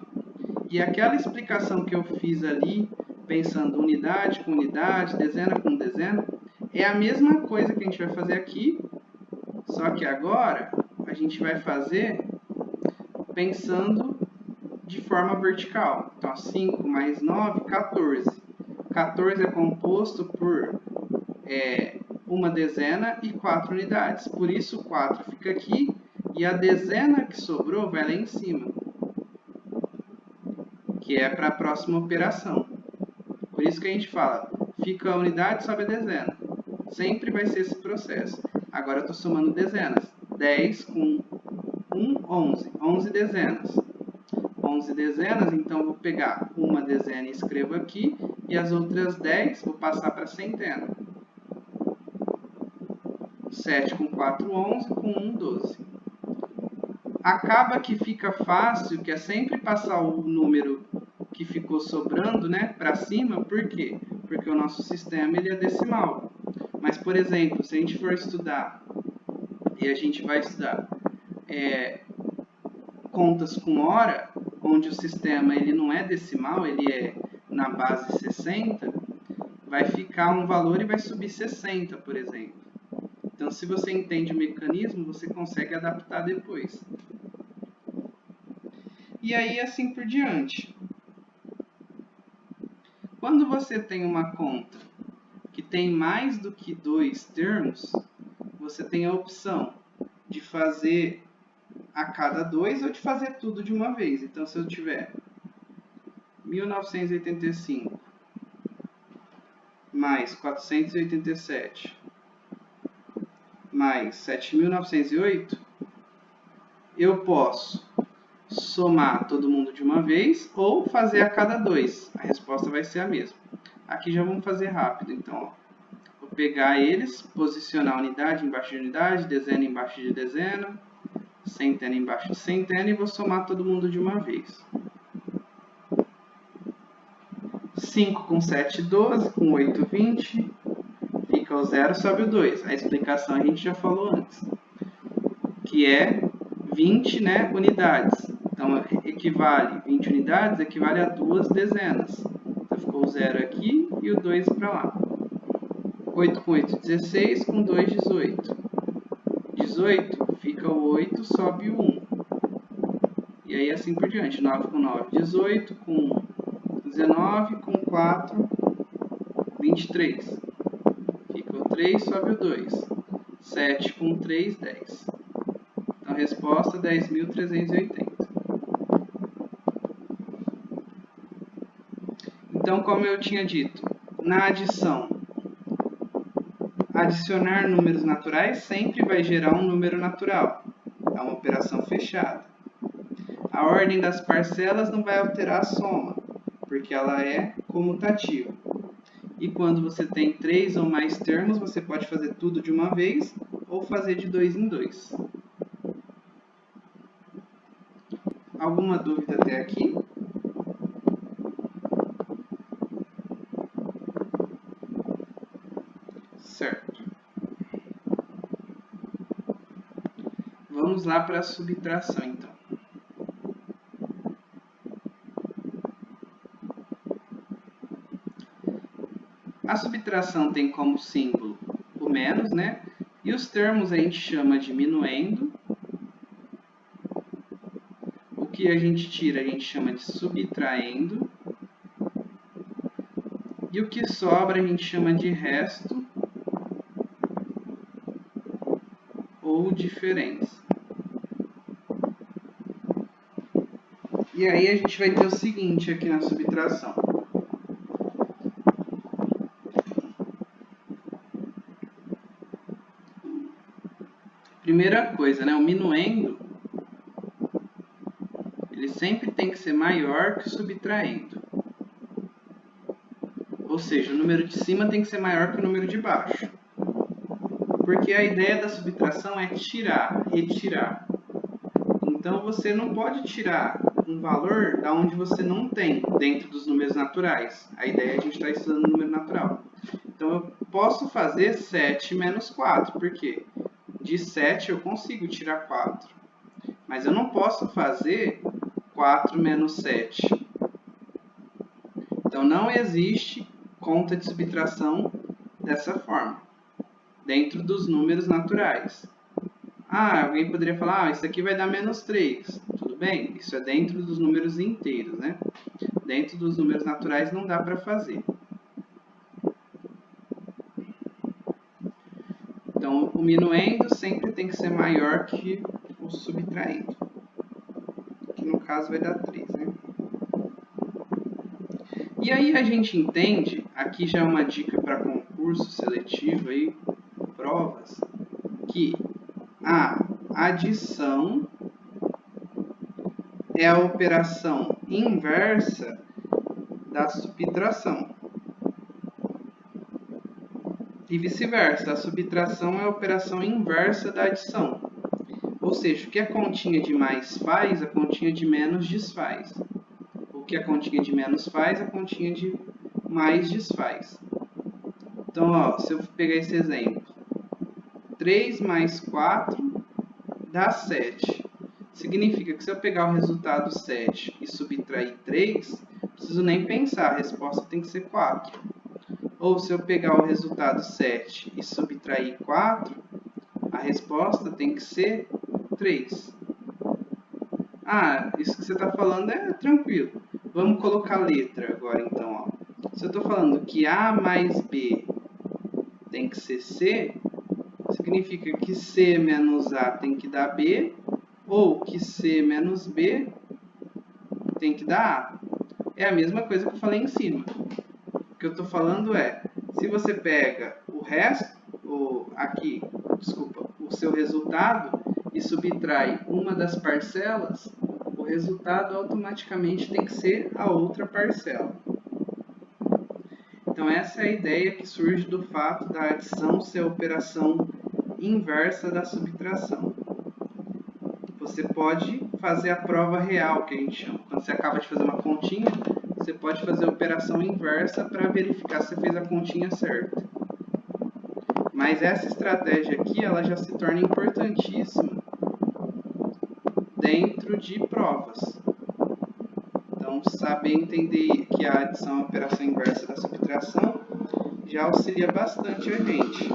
e aquela explicação que eu fiz ali, pensando unidade com unidade, dezena com dezena, é a mesma coisa que a gente vai fazer aqui, só que agora a gente vai fazer pensando de forma vertical. Então, 5 mais 9, 14. 14 é composto por uma dezena e 4 unidades. Por isso, 4 fica aqui e a dezena que sobrou vai lá em cima, que é para a próxima operação. Por isso que a gente fala, fica a unidade, sobe a dezena. Sempre vai ser esse processo. Agora eu estou somando dezenas. 10 com 1, 11. 11 dezenas. 11 dezenas, então eu vou pegar uma dezena e escrevo aqui, e as outras 10 vou passar para centena. 7 com 4, 11, com 1, 12. Acaba que fica fácil, que é sempre passar o número que ficou sobrando, né, para cima. Por quê? Porque o nosso sistema ele é decimal. Mas, por exemplo, se a gente for estudar, e a gente vai estudar contas com hora, onde o sistema ele não é decimal, ele é na base 60, vai ficar um valor e vai subir 60, por exemplo. Então, se você entende o mecanismo, você consegue adaptar depois. E aí, assim por diante. Quando você tem uma conta que tem mais do que 2 termos, você tem a opção de fazer a cada 2 ou de fazer tudo de uma vez. Então, se eu tiver 1985 mais 487 mais 7.908, eu posso somar todo mundo de uma vez ou fazer a cada 2. A resposta vai ser a mesma. Aqui já vamos fazer rápido. Então, ó, vou pegar eles, posicionar unidade embaixo de unidade, dezena embaixo de dezena, centena embaixo de centena e vou somar todo mundo de uma vez. 5 com 7, 12, com 8, 20, fica o 0, sobe o 2. A explicação a gente já falou antes, que é 20, né, unidades. Então, equivale 20 unidades, equivale a 2 dezenas. Então, ficou o 0 aqui e o 2 para lá. 8 com 8, 16, com 2, 18. 18, fica o 8, sobe o 1. E aí, assim por diante. 9 com 9, 18, com 19, com 4, 23. Fica o 3, sobe o 2. 7 com 3, 10. Então, a resposta é 10.380. Então, como eu tinha dito, na adição, adicionar números naturais sempre vai gerar um número natural. É uma operação fechada. A ordem das parcelas não vai alterar a soma, porque ela é comutativa. E quando você tem 3 ou mais termos, você pode fazer tudo de uma vez ou fazer de 2 em 2. Alguma dúvida até aqui? Certo. Vamos lá para a subtração, então. A subtração tem como símbolo o menos, né? E os termos a gente chama de diminuendo. O que a gente tira a gente chama de subtraindo. E o que sobra a gente chama de resto ou diferença. E aí a gente vai ter o seguinte aqui na subtração. Primeira coisa, né? O minuendo, ele sempre tem que ser maior que o subtraendo. Ou seja, o número de cima tem que ser maior que o número de baixo. Porque a ideia da subtração é tirar, retirar. Então, você não pode tirar um valor da onde você não tem dentro dos números naturais. A ideia é a gente estar estudando o número natural. Então, eu posso fazer 7 menos 4. Por quê? De 7 eu consigo tirar 4. Mas eu não posso fazer 4 menos 7. Então, não existe conta de subtração dessa forma, dentro dos números naturais. Alguém poderia falar, isso aqui vai dar menos 3. Tudo bem, isso é dentro dos números inteiros, né? Dentro dos números naturais não dá para fazer. Então, o minuendo sempre tem que ser maior que o subtraendo, que no caso vai dar 3, né? E aí a gente entende, aqui já é uma dica para concurso seletivo, aí, provas, que a adição é a operação inversa da subtração. E vice-versa, a subtração é a operação inversa da adição. Ou seja, o que a continha de mais faz, a continha de menos desfaz. O que a continha de menos faz, a continha de mais desfaz. Então, ó, se eu pegar esse exemplo, 3 mais 4 dá 7. Significa que se eu pegar o resultado 7 e subtrair 3, não preciso nem pensar, a resposta tem que ser 4. Ou se eu pegar o resultado 7 e subtrair 4, a resposta tem que ser 3. Isso que você está falando é tranquilo. Vamos colocar letra agora, então. Ó. Se eu estou falando que A mais B tem que ser C, significa que C menos A tem que dar B, ou que C menos B tem que dar A. É a mesma coisa que eu falei em cima. O que eu estou falando é, se você pega o resto, o seu resultado e subtrai uma das parcelas, o resultado automaticamente tem que ser a outra parcela. Então essa é a ideia que surge do fato da adição ser a operação inversa da subtração. Você pode fazer a prova real, que a gente chama. Quando você acaba de fazer uma continha, você pode fazer a operação inversa para verificar se você fez a continha certa. Mas essa estratégia aqui, ela já se torna importantíssima dentro de provas. Então, saber entender que a adição é uma operação inversa da subtração já auxilia bastante a gente.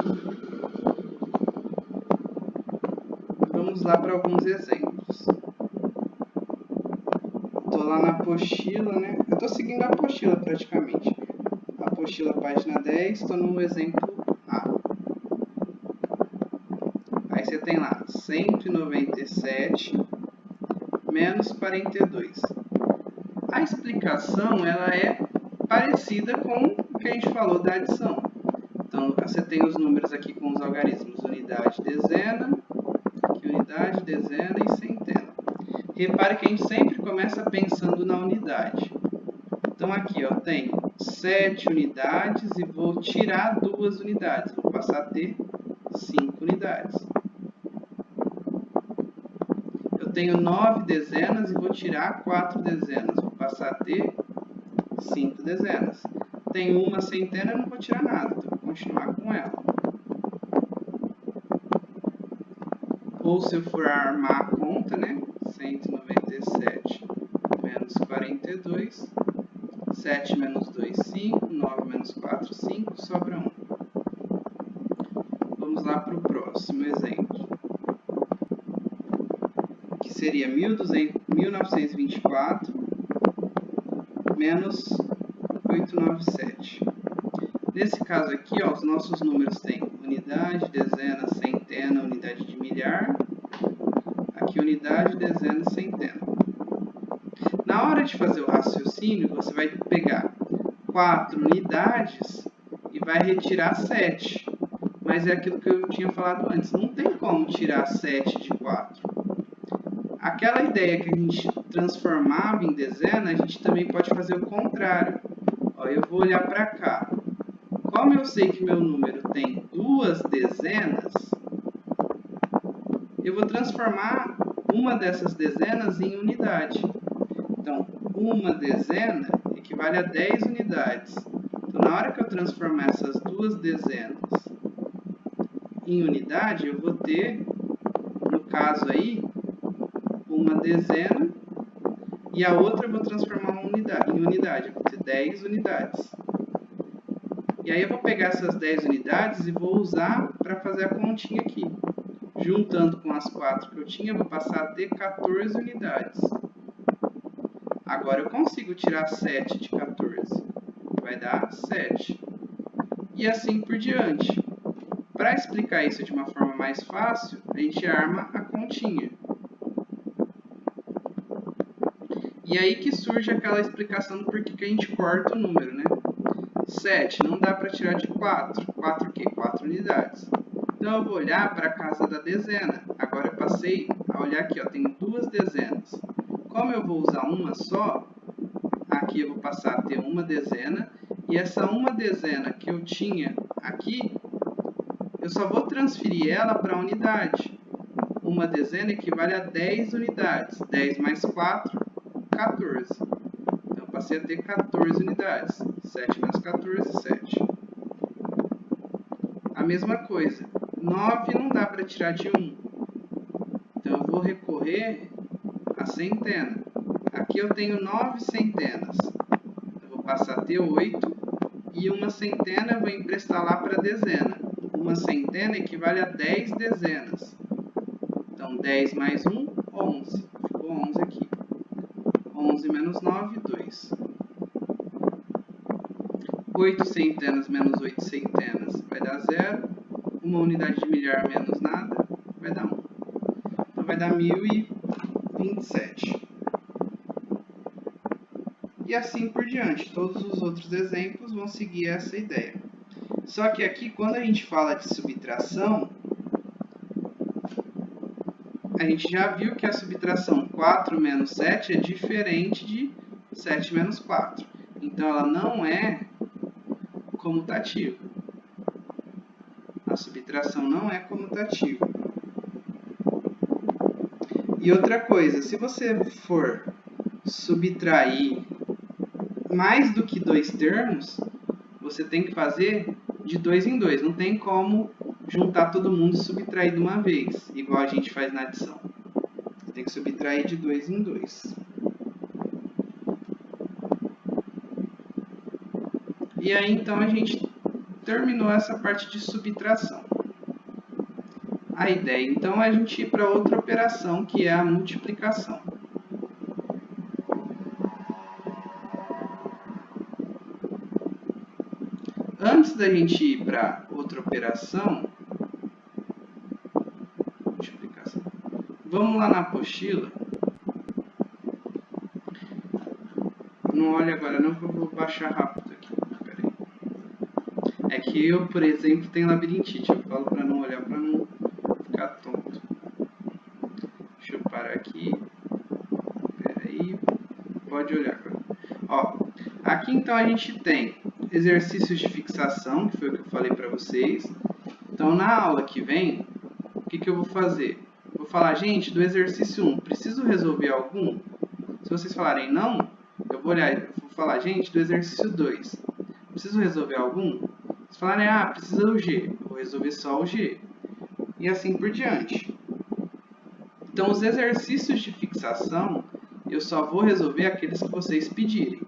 Vamos lá para alguns exemplos. Estou lá na apostila, né? Eu estou seguindo a apostila praticamente. Apostila, página 10, estou no exemplo A. Aí você tem lá 197 menos 42. A explicação ela é parecida com o que a gente falou da adição. Então, você tem os números aqui com os algarismos unidade, dezena, aqui unidade, dezena e centena. Repare que a gente sempre começa pensando na unidade. Então, aqui eu tenho 7 unidades e vou tirar 2 unidades. Vou passar a ter 5 unidades. Eu tenho 9 dezenas e vou tirar 4 dezenas. Vou passar a ter 5 dezenas. Tenho uma centena e não vou tirar nada. Então, vou continuar com ela. Ou se eu for armar a conta, né? 197 menos 42. 7 menos 2, 5. 9 menos 4, 5. Sobra 1. Vamos lá para o próximo exemplo. Que seria 1924 menos 897. Nesse caso aqui, ó, os nossos números têm unidade, dezena, centena, unidade de milhar. Aqui unidade, dezena, centena. Na hora de fazer o raciocínio, você vai pegar 4 unidades e vai retirar 7. Mas é aquilo que eu tinha falado antes, não tem como tirar 7 de 4. Aquela ideia que a gente transformava em dezena, a gente também pode fazer o contrário. Ó, eu vou olhar para cá. Como eu sei que meu número tem 2 dezenas, eu vou transformar uma dessas dezenas em unidade. Então, uma dezena equivale a 10 unidades. Então, na hora que eu transformar essas 2 dezenas em unidade, eu vou ter, no caso aí, uma dezena e a outra eu vou transformar em unidade. Eu vou ter 10 unidades. E aí eu vou pegar essas 10 unidades e vou usar para fazer a continha aqui. Juntando com as 4 que eu tinha, eu vou passar a ter 14 unidades. Agora eu consigo tirar 7 de 14. Vai dar 7. E assim por diante. Para explicar isso de uma forma mais fácil, a gente arma a continha. E aí que surge aquela explicação do porquê que a gente corta o número, né? 7 não dá para tirar de 4. 4 o quê? 4 unidades. Então eu vou olhar para a casa da dezena. Agora eu passei a olhar aqui, ó, tem 2 dezenas. Como eu vou usar uma só, aqui eu vou passar a ter uma dezena. E essa uma dezena que eu tinha aqui, eu só vou transferir ela para a unidade. Uma dezena equivale a 10 unidades. 10 mais 4, 14. Então, eu passei a ter 14 unidades. 7 menos 14, 7. A mesma coisa. 9 não dá para tirar de 1. Então, eu vou recorrer à centena. Aqui eu tenho 9 centenas. Eu vou passar a ter 8. E uma centena eu vou emprestar lá para a dezena. Uma centena equivale a 10 dezenas. Então, 10 mais 1, 11. Ficou 11 aqui. 11 menos 9, 2. 8 centenas menos 8 centenas vai dar 0. Uma unidade de milhar menos nada vai dar 1. Então, vai dar 1027. E assim por diante. Todos os outros exemplos vão seguir essa ideia. Só que aqui, quando a gente fala de subtração, a gente já viu que a subtração 4 menos 7 é diferente de 7 menos 4. Então, ela não é comutativa. A subtração não é comutativa. E outra coisa, se você for subtrair mais do que 2 termos, você tem que fazer de 2 em 2. Não tem como juntar todo mundo e subtrair de uma vez, igual a gente faz na adição. Você tem que subtrair de 2 em 2. E aí, então, a gente terminou essa parte de subtração. A ideia, então, é a gente ir para outra operação, que é a multiplicação. Antes da gente ir para outra operação, multiplicação, vamos lá na apostila. Não olhe agora não, que eu vou baixar rápido aqui. Pera aí. É que eu, por exemplo, tenho labirintite. Eu falo para não olhar, para não ficar tonto. Deixa eu parar aqui. Pera aí. Pode olhar agora. Ó, aqui então a gente tem exercícios de fixação, que foi o que eu falei para vocês. Então, na aula que vem, o que eu vou fazer? Vou falar, gente, do exercício 1, preciso resolver algum? Se vocês falarem não, eu vou olhar e vou falar, gente, do exercício 2, preciso resolver algum? Se falarem, precisa do G, eu vou resolver só o G. E assim por diante. Então, os exercícios de fixação, eu só vou resolver aqueles que vocês pedirem.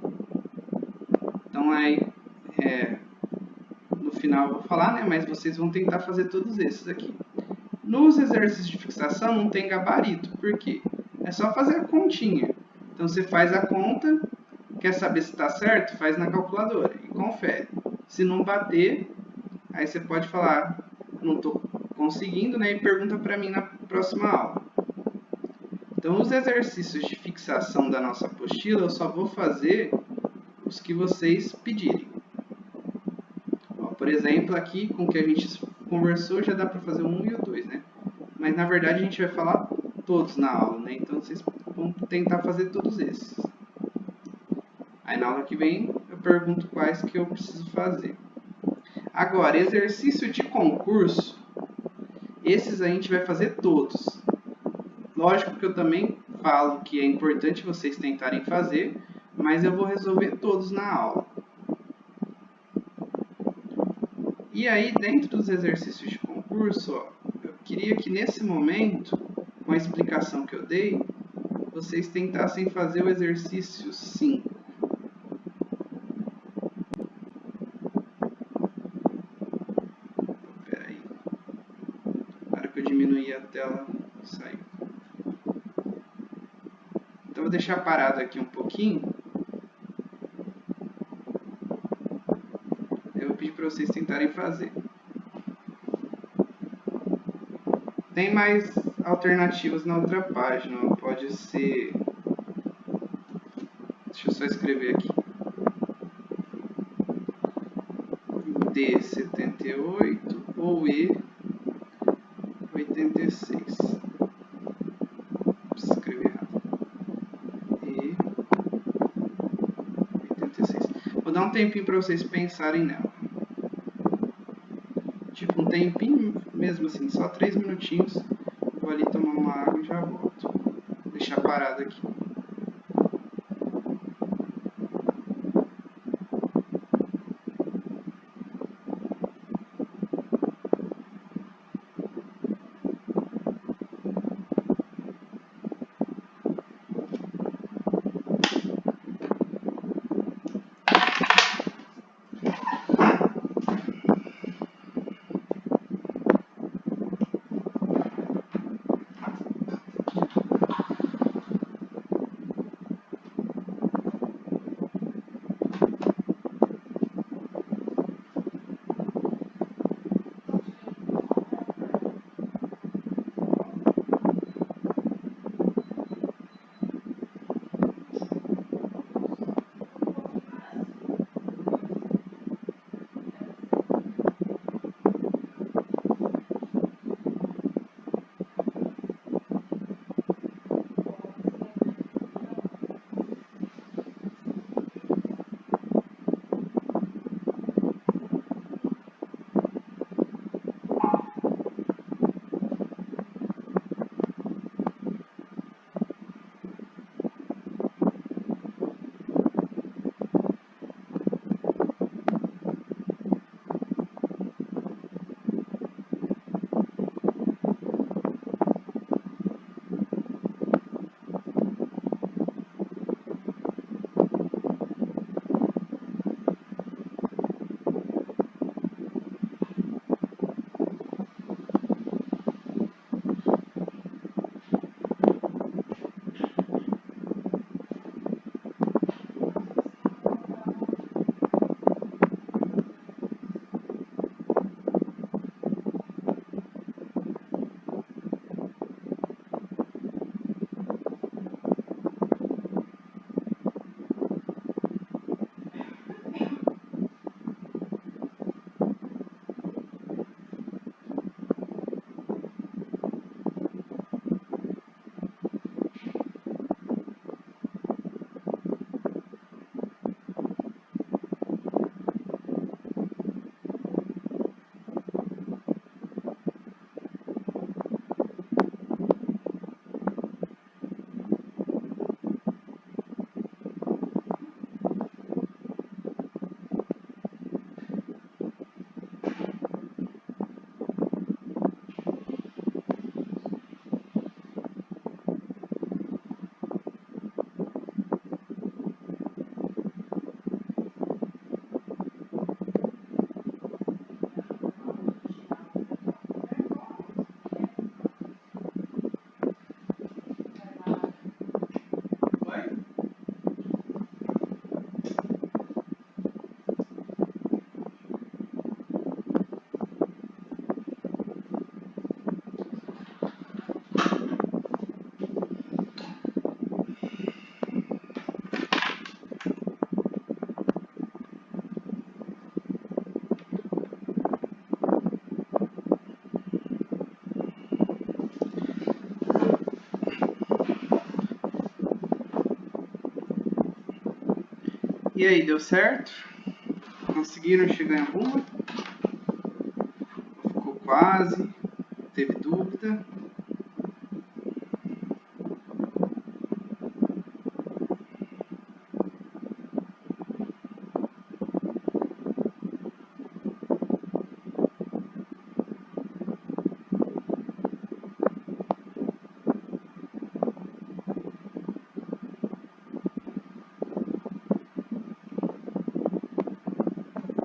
Então, aí, no final eu vou falar, né? Mas vocês vão tentar fazer todos esses aqui. Nos exercícios de fixação não tem gabarito. Por quê? É só fazer a continha. Então, você faz a conta, quer saber se está certo? Faz na calculadora e confere. Se não bater, aí você pode falar, não estou conseguindo, né? E pergunta para mim na próxima aula. Então, os exercícios de fixação da nossa apostila, eu só vou fazer os que vocês pedirem. Ó, por exemplo, aqui com o que a gente conversou, já dá para fazer o 1 e o 2, né? Mas, na verdade, a gente vai falar todos na aula, né? Então, vocês vão tentar fazer todos esses. Aí, na aula que vem, eu pergunto quais que eu preciso fazer. Agora, exercício de concurso, esses a gente vai fazer todos. Lógico que eu também falo que é importante vocês tentarem fazer, mas eu vou resolver todos na aula. E aí, dentro dos exercícios de concurso, ó, eu queria que nesse momento, com a explicação que eu dei, vocês tentassem fazer o exercício 5. Espera aí. Para que eu diminuir a tela, saiu. Então, eu vou deixar parado aqui um pouquinho. Eu vou pedir para vocês tentarem fazer. Tem mais alternativas na outra página. Pode ser... Deixa eu só escrever aqui. D78 ou E86. Preciso escrever errado. E86. Vou dar um tempinho para vocês pensarem nela. Tipo, um tempinho mesmo assim, só 3 minutinhos. Vou ali tomar uma água e já volto. Vou deixar parado aqui. E aí, deu certo? Conseguiram chegar em alguma? Ficou quase? Teve dúvida?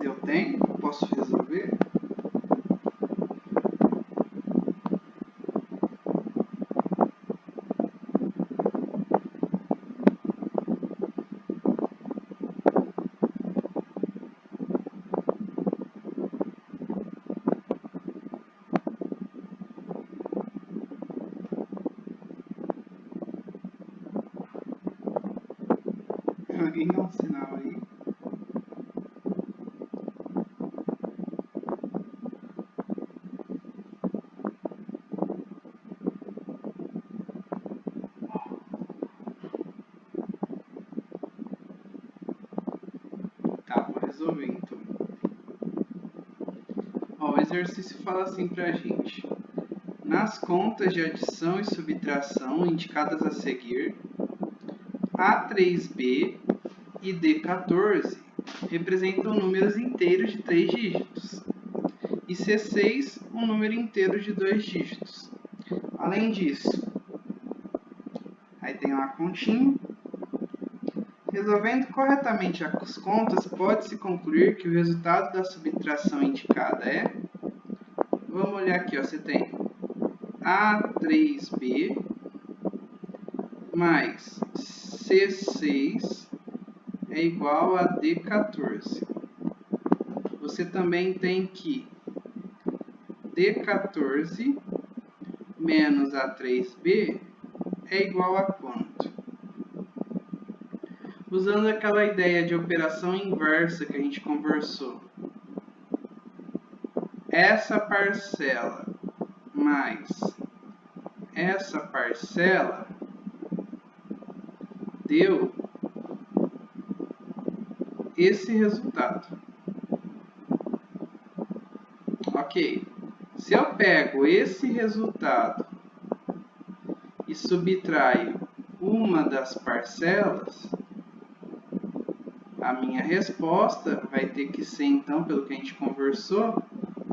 Deu tempo? Posso resolver? Alguém dá um sinal aí. Tá, vou resolver então. Ó, o exercício fala assim pra gente. Nas contas de adição e subtração indicadas a seguir, A3B e D14 representam números inteiros de 3 dígitos e C6 um número inteiro de 2 dígitos. Além disso, aí tem uma continha. Resolvendo corretamente as contas, pode-se concluir que o resultado da subtração indicada é... Vamos olhar aqui, ó, você tem A3B mais C6 é igual a D14. Você também tem que D14 menos A3B é igual a quanto? Usando aquela ideia de operação inversa que a gente conversou. Essa parcela mais essa parcela deu esse resultado. Ok. Se eu pego esse resultado e subtraio uma das parcelas, a minha resposta vai ter que ser, então, pelo que a gente conversou,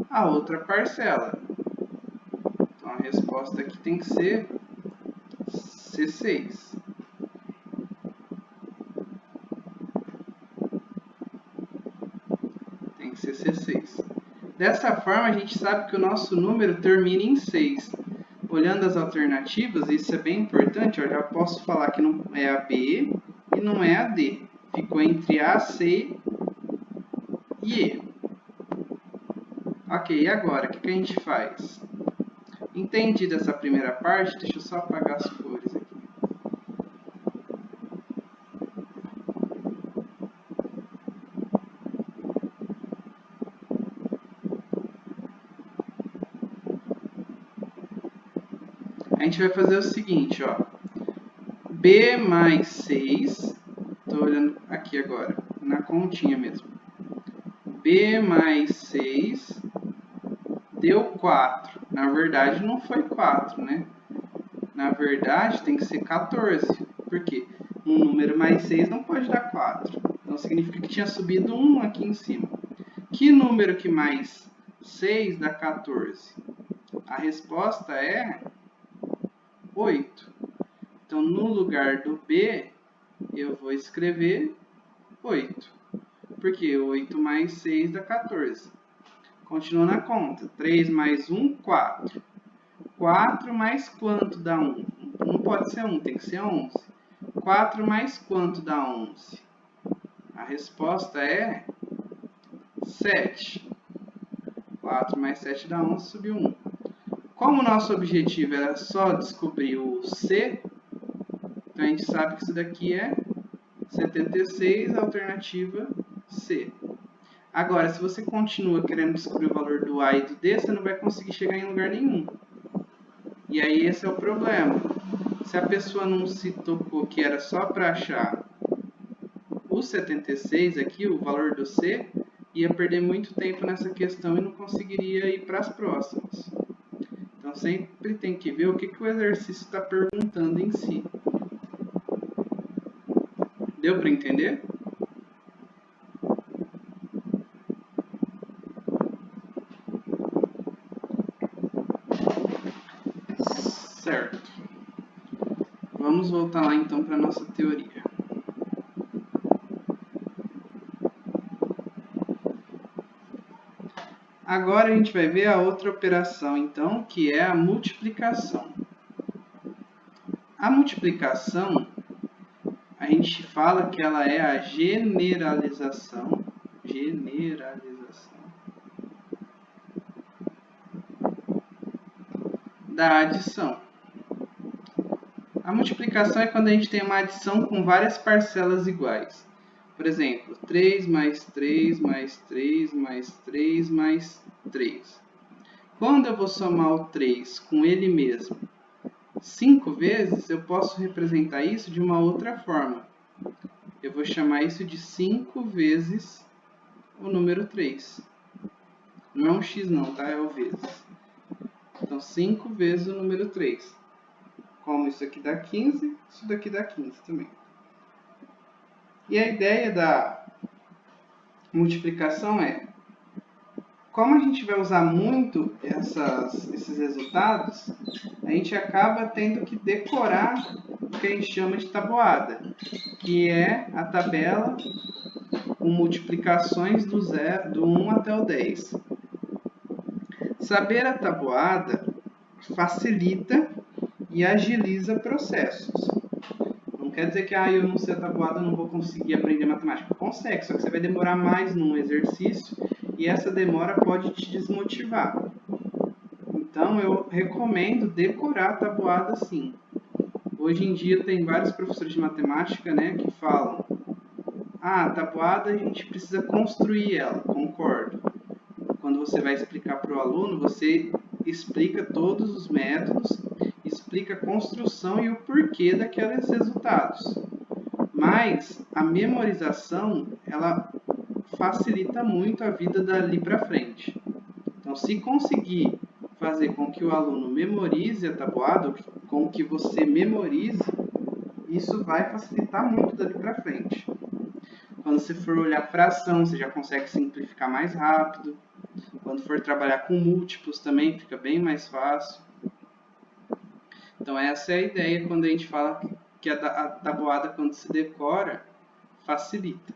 a outra parcela. Então, a resposta aqui tem que ser C6. Tem que ser C6. Dessa forma, a gente sabe que o nosso número termina em 6. Olhando as alternativas, isso é bem importante, eu já posso falar que não é a B e não é a D. Ficou entre A, C e E. Ok, e agora, o que a gente faz? Entendida essa primeira parte, deixa eu só apagar as cores aqui. A gente vai fazer o seguinte, ó. B mais 6, estou olhando aqui agora, na continha mesmo. B mais 6 deu 4. Na verdade, não foi 4, né? Na verdade, tem que ser 14. Por quê? Um número mais 6 não pode dar 4. Então, significa que tinha subido 1 aqui em cima. Que número que mais 6 dá 14? A resposta é 8. Então, no lugar do B, eu vou escrever 8. Porque 8 mais 6 dá 14. Continua na conta. 3 mais 1, 4. 4 mais quanto dá 1? Não pode ser 1, tem que ser 11. 4 mais quanto dá 11? A resposta é 7. 4 mais 7 dá 11, subiu 1. Como o nosso objetivo era só descobrir o C, então a gente sabe que isso daqui é 76, alternativa C. Agora, se você continua querendo descobrir o valor do A e do D, você não vai conseguir chegar em lugar nenhum. E aí esse é o problema. Se a pessoa não se tocou que era só para achar o 76 aqui, o valor do C, ia perder muito tempo nessa questão e não conseguiria ir para as próximas. Então, sempre tem que ver o que o exercício está perguntando em si. Deu para entender? Certo. Vamos voltar lá então para a nossa teoria. Agora a gente vai ver a outra operação, então, que é a multiplicação. A multiplicação, a gente fala que ela é a generalização da adição. A multiplicação é quando a gente tem uma adição com várias parcelas iguais. Por exemplo, 3 mais 3 mais 3 mais 3 mais 3. Quando eu vou somar o 3 com ele mesmo 5 vezes, eu posso representar isso de uma outra forma. Eu vou chamar isso de 5 vezes o número 3. Não é um x não, tá? É o vezes. Então, 5 vezes o número 3. Como isso aqui dá 15, isso daqui dá 15 também. E a ideia da multiplicação é, como a gente vai usar muito esses resultados, a gente acaba tendo que decorar o que a gente chama de tabuada, que é a tabela com multiplicações do 1 até o 10. Saber a tabuada facilita e agiliza processos. Não quer dizer que eu não sei a tabuada, eu não vou conseguir aprender matemática. Consegue, só que você vai demorar mais num exercício e essa demora pode te desmotivar. Então, eu recomendo decorar a tabuada sim. Hoje em dia tem vários professores de matemática, né, que falam: a tabuada a gente precisa construir ela, concordo. Quando você vai explicar para o aluno, você explica todos os métodos, explica a construção e o porquê daqueles resultados. Mas a memorização, ela facilita muito a vida dali para frente. Então, se conseguir fazer com que o aluno memorize a tabuada, com que você memorize, isso vai facilitar muito dali para frente. Quando você for olhar fração, você já consegue simplificar mais rápido. Quando for trabalhar com múltiplos também fica bem mais fácil. Então essa é a ideia quando a gente fala que a tabuada, quando se decora, facilita.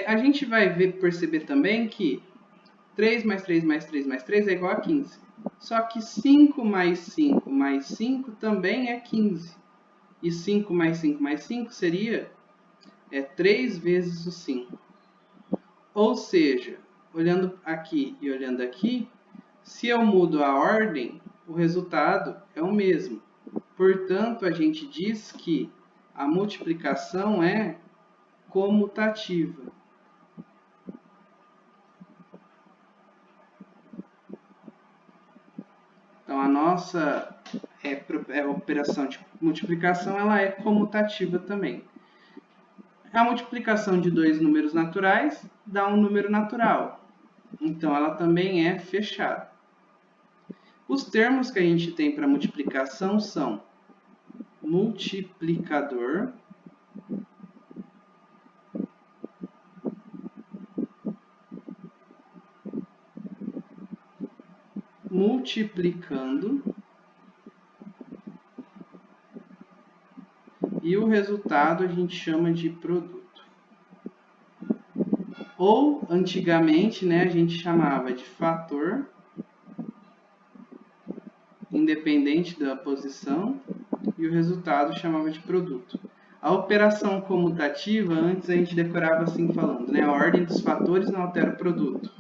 A gente vai perceber também que 3 mais 3 mais 3 mais 3 é igual a 15. Só que 5 mais 5 mais 5 também é 15. E 5 mais 5 mais 5 seria 3 vezes o 5. Ou seja, olhando aqui e olhando aqui, se eu mudo a ordem, o resultado é o mesmo. Portanto, a gente diz que a multiplicação é comutativa. Então, a nossa operação de multiplicação ela é comutativa também. A multiplicação de dois números naturais dá um número natural. Então, ela também é fechada. Os termos que a gente tem para multiplicação são multiplicador, multiplicando e o resultado a gente chama de produto. Ou, antigamente, né, a gente chamava de fator, independente da posição, e o resultado chamava de produto. A operação comutativa, antes a gente decorava assim falando, né, a ordem dos fatores não altera o produto.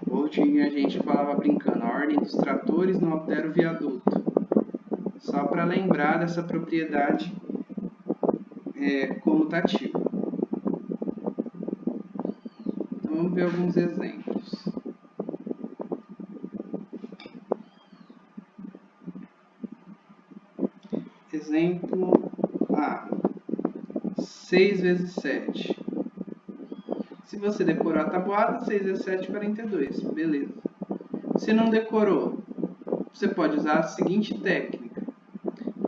Ou tinha gente que falava brincando, a ordem dos tratores não altera o viaduto. Só para lembrar dessa propriedade comutativa. Então, vamos ver alguns exemplos. Exemplo A. 6 vezes 7. Se você decorou a tabuada, 6 vezes 7, 42. Beleza. Se não decorou, você pode usar a seguinte técnica.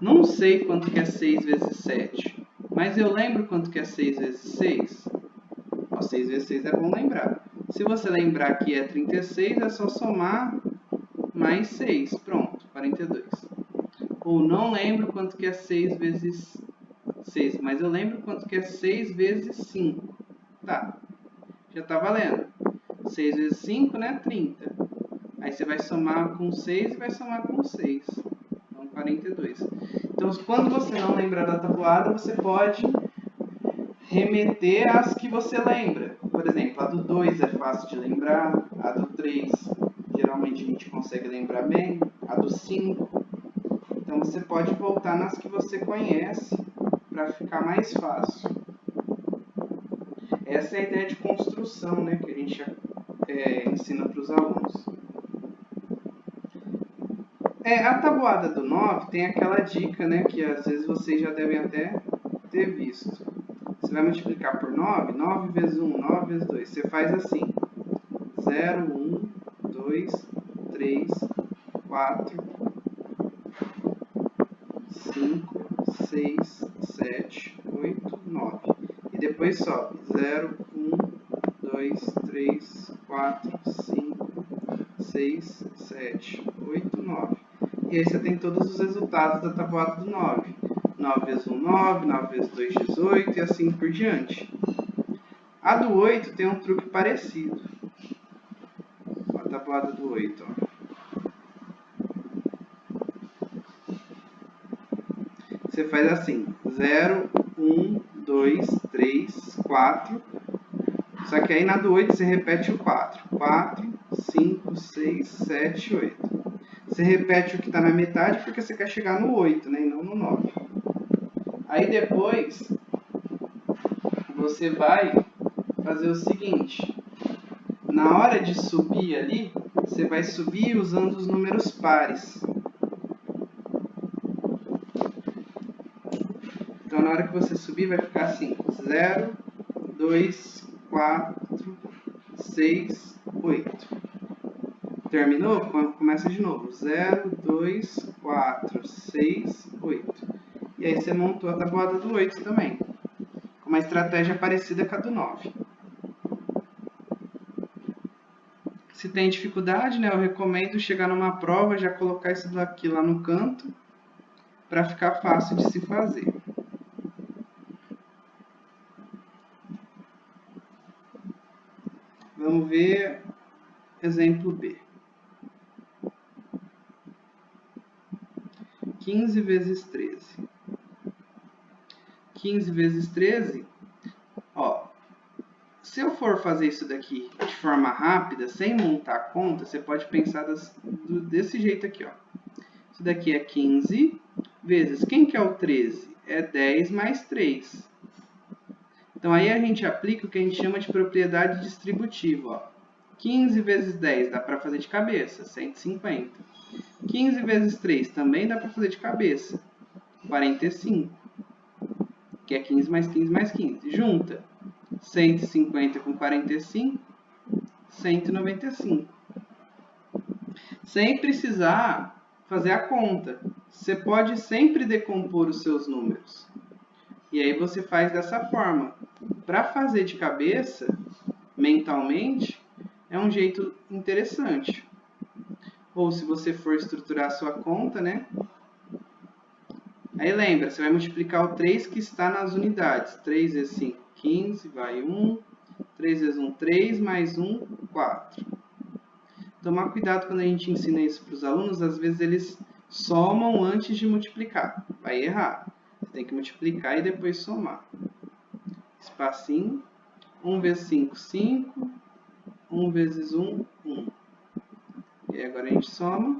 Não sei quanto que é 6 vezes 7, mas eu lembro quanto que é 6 vezes 6. 6 vezes 6 é bom lembrar. Se você lembrar que é 36, é só somar mais 6. Pronto, 42. Ou não lembro quanto que é 6 vezes 6, mas eu lembro quanto que é 6 vezes 5. Tá, já tá valendo. 6 vezes 5, né? 30. Aí você vai somar com 6 e vai somar com 6. Então, 42. Então, quando você não lembrar da tabuada, você pode remeter às que você lembra. Por exemplo, a do 2 é fácil de lembrar, a do 3 geralmente a gente consegue lembrar bem, a do 5. Então você pode voltar nas que você conhece para ficar mais fácil. Essa é a ideia de construção, né, que a gente ensina para os alunos. A tabuada do 9 tem aquela dica, né, que às vezes vocês já devem até ter visto. Você vai multiplicar por 9, 9 vezes 1, 9 vezes 2. Você faz assim, 0, 1, 2, 3, 4, 5, 6, 7, 8, 9. E depois sobe, 0, 1, 2, 3, 4, 5, 6, 7, 8, 9. E aí você tem todos os resultados da tabuada do 9. 9 vezes 1, 9, 9 vezes 2, 18 e assim por diante. A do 8 tem um truque parecido. A tabuada do 8, ó. Você faz assim, 0, 1, 2, 3, 4. Só que aí na do 8 você repete o 4. 4, 5, 6, 7, 8. Você repete o que está na metade porque você quer chegar no 8, né? E não no 9. Aí depois, você vai fazer o seguinte. Na hora de subir ali, você vai subir usando os números pares. Então, na hora que você subir, vai ficar assim, 0, 2, 4, 6, 8. Terminou? Começa de novo. 0, 2, 4, 6, 8. E aí você montou a tabuada do 8 também. Com uma estratégia parecida com a do 9. Se tem dificuldade, né, eu recomendo chegar numa prova, já colocar isso daqui lá no canto, para ficar fácil de se fazer. Vamos ver exemplo B. 15 vezes 13. 15 vezes 13, ó, se eu for fazer isso daqui de forma rápida, sem montar a conta, você pode pensar desse jeito aqui, ó. Isso daqui é 15 vezes, quem que é o 13? É 10 mais 3. Então, aí a gente aplica o que a gente chama de propriedade distributiva, ó. 15 vezes 10 dá para fazer de cabeça, 150. 15 vezes 3 também dá para fazer de cabeça, 45. Que é 15 mais 15 mais 15. Junta 150 com 45, 195. Sem precisar fazer a conta. Você pode sempre decompor os seus números. E aí você faz dessa forma. Para fazer de cabeça, mentalmente, é um jeito interessante. Ou se você for estruturar a sua conta, né? Aí lembra, você vai multiplicar o 3 que está nas unidades. 3 vezes 5, 15, vai 1. 3 vezes 1, 3, mais 1, 4. Tomar cuidado quando a gente ensina isso para os alunos, às vezes eles somam antes de multiplicar. Vai errar. Você tem que multiplicar e depois somar. Espacinho. 1 vezes 5, 5. 1 vezes 1, 1. E agora a gente soma.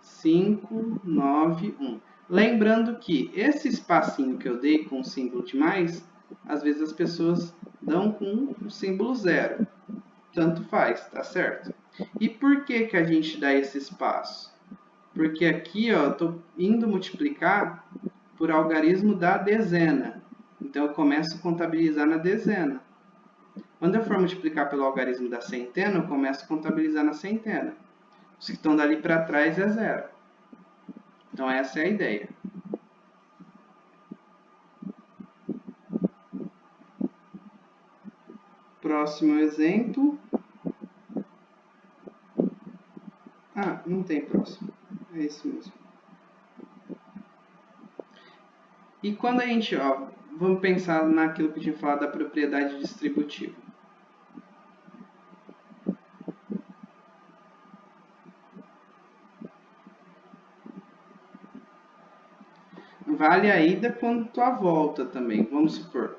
5, 9, 1. Lembrando que esse espacinho que eu dei com o símbolo de mais, às vezes as pessoas dão com o símbolo 0. Tanto faz, tá certo? E por que que a gente dá esse espaço? Porque aqui, ó, eu estou indo multiplicar por algarismo da dezena. Então, eu começo a contabilizar na dezena. Quando eu for multiplicar pelo algarismo da centena, eu começo a contabilizar na centena. Os que estão dali para trás é zero. Então, essa é a ideia. Próximo exemplo. Ah, não tem próximo. É isso mesmo. E quando a gente, vamos pensar naquilo que eu tinha falado da propriedade distributiva. Vale a ida quanto a volta também. Vamos supor,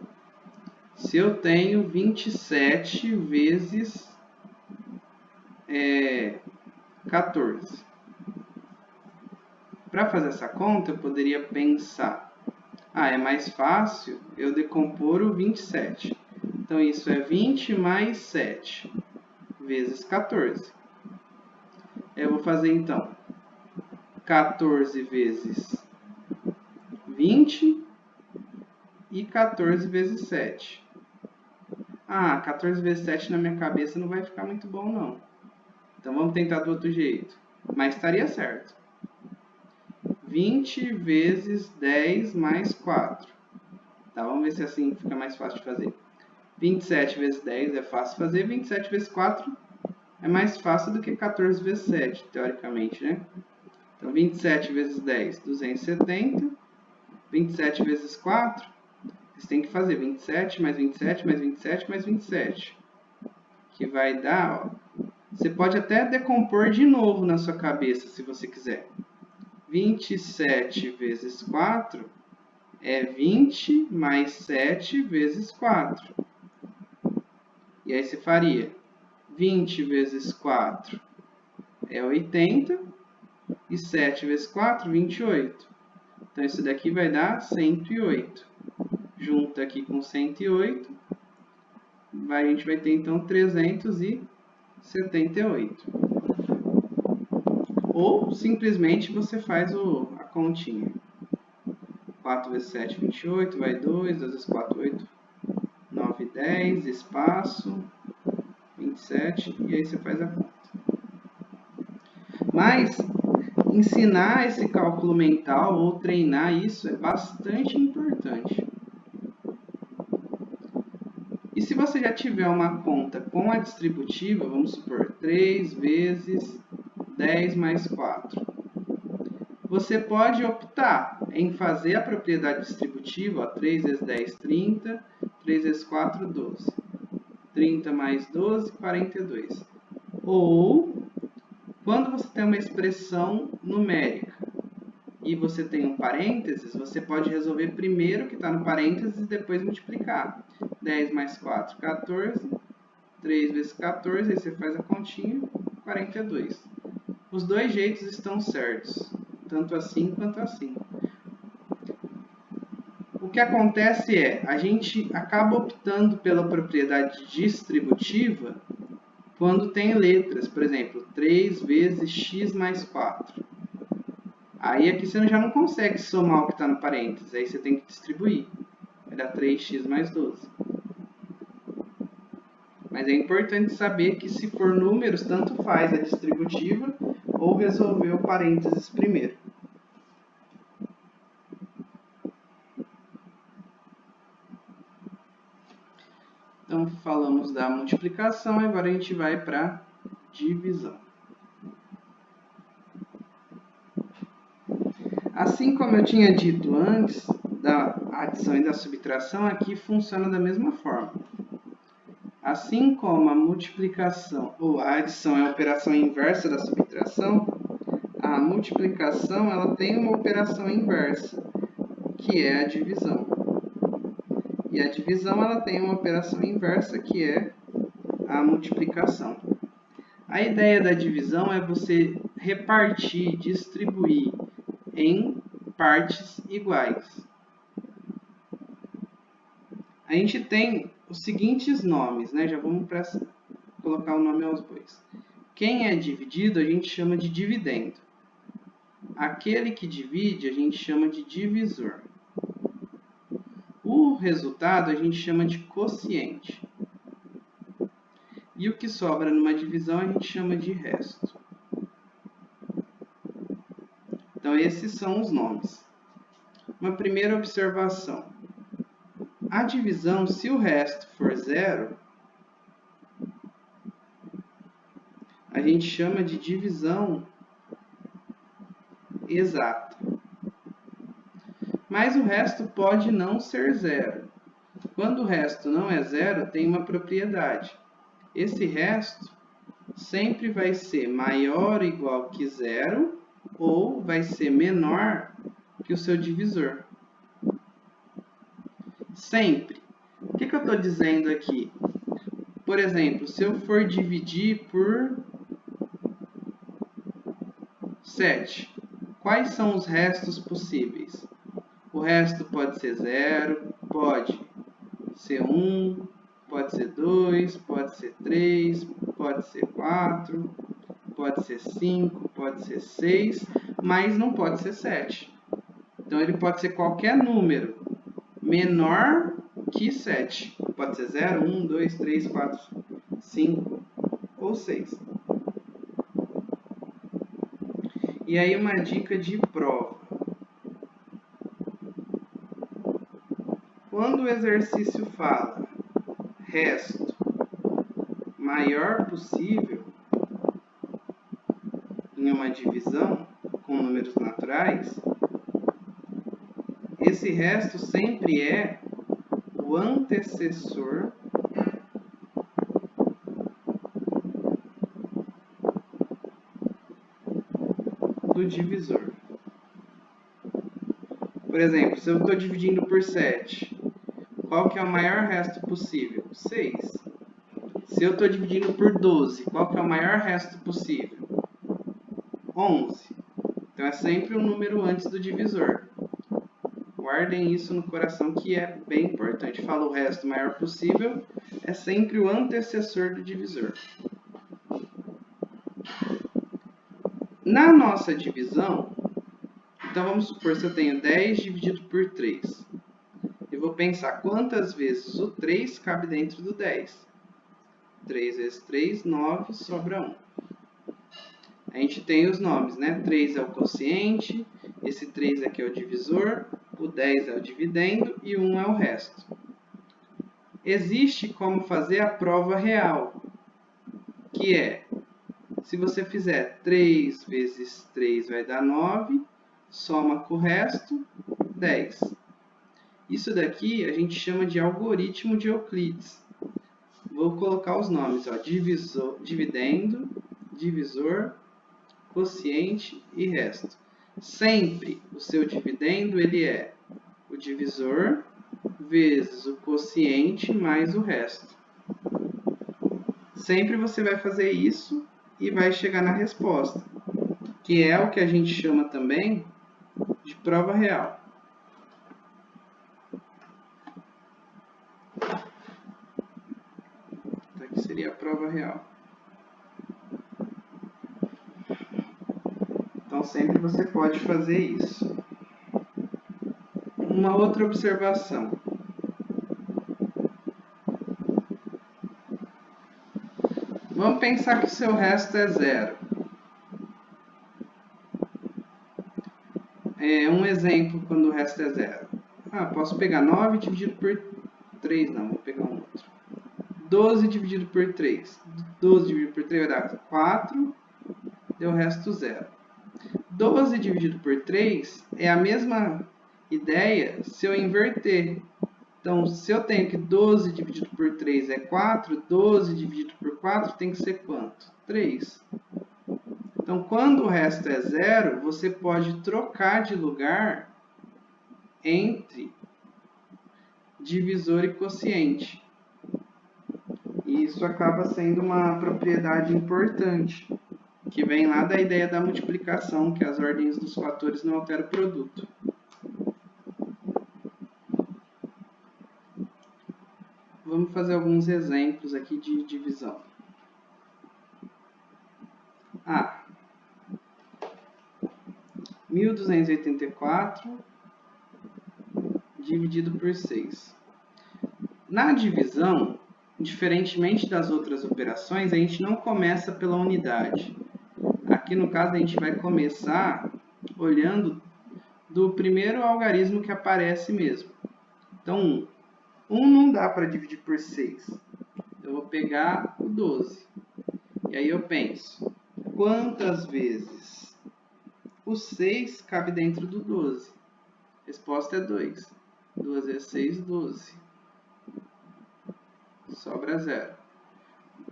se eu tenho 27 vezes 14. Para fazer essa conta, eu poderia pensar, é mais fácil eu decompor o 27. Então, isso é 20 mais 7 vezes 14. Eu vou fazer, então, 14 vezes 20 e 14 vezes 7. 14 vezes 7 na minha cabeça não vai ficar muito bom, não. Então, vamos tentar do outro jeito. Mas estaria certo. 20 vezes 10 mais 4. Tá, vamos ver se assim fica mais fácil de fazer. 27 vezes 10 é fácil fazer. 27 vezes 4 é mais fácil do que 14 vezes 7, teoricamente, né? Então, 27 vezes 10, 270. 27 vezes 4, vocês têm que fazer 27 mais 27 mais 27 mais 27. Que vai dar, você pode até decompor de novo na sua cabeça, se você quiser. 27 vezes 4 é 20 mais 7 vezes 4. E aí você faria 20 vezes 4 é 80 e 7 vezes 4, 28. Então, isso daqui vai dar 108. Junta aqui com 108, a gente vai ter então 378. Ou simplesmente você faz a continha. 4 vezes 7, 28, vai 2, 2 vezes 4, 8, 9, 10, espaço, 27, e aí você faz a conta. Mas ensinar esse cálculo mental ou treinar isso é bastante importante. E se você já tiver uma conta com a distributiva, vamos supor 3 vezes 10 mais 4. Você pode optar em fazer a propriedade distributiva, 3 vezes 10, 30, 3 vezes 4, 12. 30 mais 12, 42. Ou, quando você tem uma expressão numérica e você tem um parênteses, você pode resolver primeiro o que está no parênteses e depois multiplicar. 10 mais 4, 14. 3 vezes 14, aí você faz a continha, 42. Os dois jeitos estão certos, tanto assim quanto assim. O que acontece é, a gente acaba optando pela propriedade distributiva quando tem letras, por exemplo, 3 vezes x mais 4. Aí aqui você já não consegue somar o que está no parênteses, aí você tem que distribuir. Vai dar 3x mais 12. Mas é importante saber que se for números, tanto faz a distributiva ou resolver o parênteses primeiro. Então, falamos da multiplicação, agora a gente vai para a divisão. Assim como eu tinha dito antes, da adição e da subtração, aqui funciona da mesma forma. Assim como a multiplicação ou a adição é a operação inversa da subtração, a multiplicação ela tem uma operação inversa, que é a divisão. E a divisão ela tem uma operação inversa, que é a multiplicação. A ideia da divisão é você repartir, distribuir em partes iguais. A gente tem os seguintes nomes, né? Já vamos colocar o nome aos bois. Quem é dividido a gente chama de dividendo. Aquele que divide a gente chama de divisor. O resultado a gente chama de quociente. E o que sobra numa divisão a gente chama de resto. Então, esses são os nomes. Uma primeira observação. A divisão, se o resto for zero, a gente chama de divisão exata. Mas o resto pode não ser zero. Quando o resto não é zero, tem uma propriedade. Esse resto sempre vai ser maior ou igual que zero ou vai ser menor que o seu divisor. Sempre. O que eu estou dizendo aqui? Por exemplo, se eu for dividir por 7, quais são os restos possíveis? O resto pode ser 0, pode ser 1, pode ser 2, pode ser 3, pode ser 4, pode ser 5, pode ser 6, mas não pode ser 7. Então, ele pode ser qualquer número menor que 7. Pode ser 0, 1, 2, 3, 4, 5 ou 6. E aí, uma dica de prova. Quando o exercício fala resto maior possível em uma divisão com números naturais, esse resto sempre é o antecessor do divisor. Por exemplo, se eu estou dividindo por 7, qual que é o maior resto possível? 6. Se eu estou dividindo por 12, qual que é o maior resto possível? 11. Então, é sempre o número antes do divisor. Guardem isso no coração que é bem importante. Fala o resto maior possível, é sempre o antecessor do divisor. Na nossa divisão, então vamos supor que eu tenho 10 dividido por 3. Eu vou pensar quantas vezes o 3 cabe dentro do 10. 3 vezes 3, 9, sobra 1. A gente tem os nomes, né? 3 é o quociente, esse 3 aqui é o divisor, o 10 é o dividendo e 1 é o resto. Existe como fazer a prova real, que é, se você fizer 3 vezes 3 vai dar 9, soma com o resto, 10. Isso daqui a gente chama de algoritmo de Euclides. Vou colocar os nomes, ó, dividendo, divisor, quociente e resto. Sempre o seu dividendo ele é o divisor vezes o quociente mais o resto. Sempre você vai fazer isso e vai chegar na resposta, que é o que a gente chama também de prova real. Então, aqui seria a prova real. Então, sempre você pode fazer isso. Uma outra observação. Vamos pensar que o seu resto é 0. Um exemplo quando o resto é 0. Posso pegar 9 dividido por 3. Não, vou pegar um outro. 12 dividido por 3. 12 dividido por 3 vai dar 4. Deu o resto 0. 12 dividido por 3 é a mesma ideia se eu inverter. Então, se eu tenho que 12 dividido por 3 é 4, 12 dividido por 4 tem que ser quanto? 3. Então, quando o resto é 0, você pode trocar de lugar entre divisor e quociente. E isso acaba sendo uma propriedade importante, que vem lá da ideia da multiplicação, que as ordens dos fatores não alteram o produto. Vamos fazer alguns exemplos aqui de divisão. 1284 dividido por 6. Na divisão, diferentemente das outras operações, a gente não começa pela unidade. Aqui no caso a gente vai começar olhando do primeiro algarismo que aparece mesmo. Então, 1 não dá para dividir por 6. Eu vou pegar o 12. E aí eu penso, quantas vezes o 6 cabe dentro do 12? A resposta é 2. 2 vezes 6, 12. Sobra 0.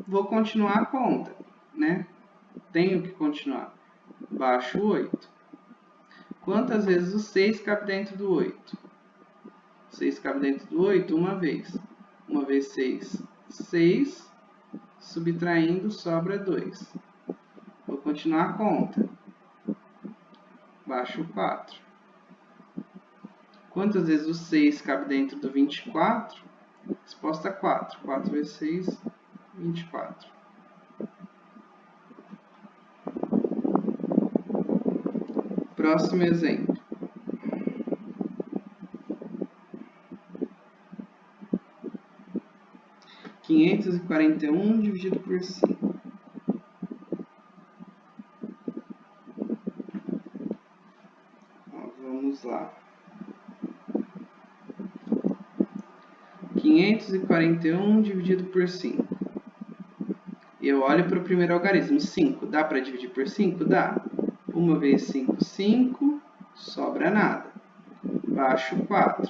Vou continuar a conta, né? Tenho que continuar. Baixo 8. Quantas vezes o 6 cabe dentro do 8? 6 cabe dentro do 8 uma vez. 1 vezes 6, 6. Subtraindo, sobra 2. Vou continuar a conta. Baixo 4. Quantas vezes o 6 cabe dentro do 24? Resposta 4. 4 vezes 6, 24. Próximo exemplo. 541 dividido por 5. Vamos lá. 541 dividido por 5. Eu olho para o primeiro algarismo. 5. Dá para dividir por 5? Dá. 1 vezes 5, 5. Sobra nada. Baixo 4.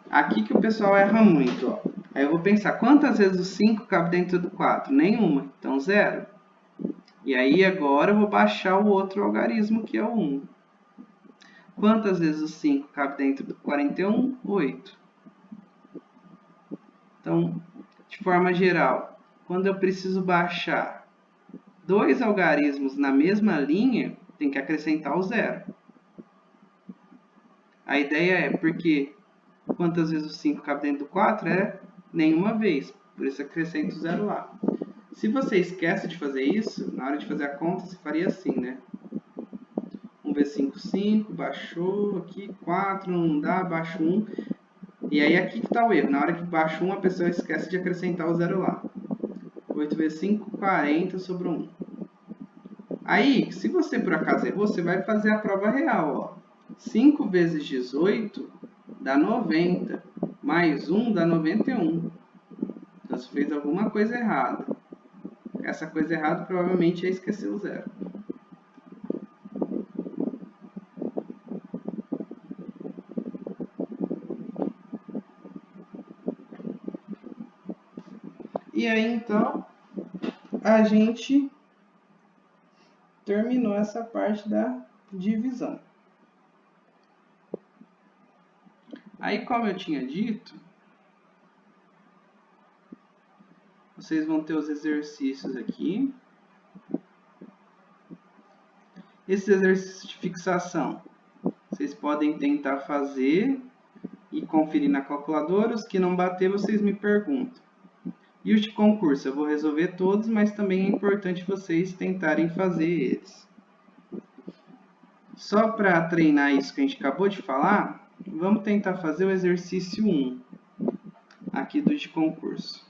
Aqui que o pessoal erra muito, ó. Aí eu vou pensar, quantas vezes o 5 cabe dentro do 4? Nenhuma, então 0. E aí agora eu vou baixar o outro algarismo, que é o 1. Quantas vezes o 5 cabe dentro do 41? 8. Então, de forma geral, quando eu preciso baixar dois algarismos na mesma linha, tem que acrescentar o 0. A ideia é porque quantas vezes o 5 cabe dentro do 4? É nenhuma vez, por isso acrescento o 0 lá. Se você esquece de fazer isso, na hora de fazer a conta, você faria assim, né? 1 vezes 5, 5, baixou aqui, 4, não dá, baixo 1. E aí aqui que está o erro, na hora que baixa 1, a pessoa esquece de acrescentar o 0 lá. 8 vezes 5, 40, sobrou 1. Aí, se você por acaso errou, você vai fazer a prova real, ó. 5 vezes 18 dá 90, mais 1 dá 91. Então, você fez alguma coisa errada. Essa coisa errada provavelmente é esquecer o 0. E aí, então, a gente terminou essa parte da divisão. Aí, como eu tinha dito, vocês vão ter os exercícios aqui. Esses exercícios de fixação, vocês podem tentar fazer e conferir na calculadora. Os que não bater, vocês me perguntam. E os de concurso, eu vou resolver todos, mas também é importante vocês tentarem fazer eles. Só para treinar isso que a gente acabou de falar, vamos tentar fazer o exercício 1, aqui do de concurso.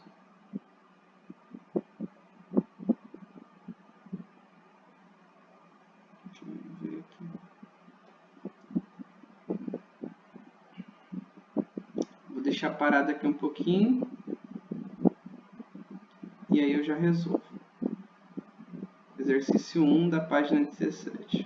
Deixa eu ver aqui. Vou deixar parado aqui um pouquinho. E aí eu já resolvo. Exercício 1 da página 17.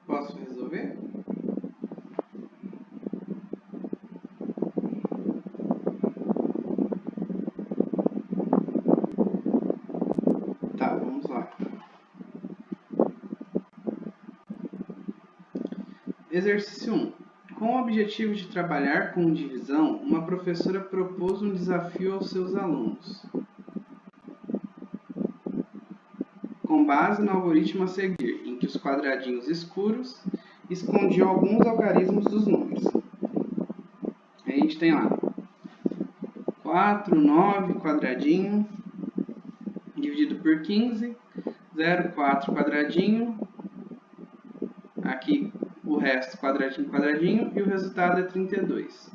Posso resolver? Tá, vamos lá. Exercício 1. Com o objetivo de trabalhar com divisão, uma professora propôs um desafio aos seus alunos, com base no algoritmo a seguir, em que os quadradinhos escuros escondiam alguns algarismos dos números. A gente tem lá 4, 9 quadradinho, dividido por 15, 0, 4 quadradinho, aqui o resto quadradinho, quadradinho, e o resultado é 32.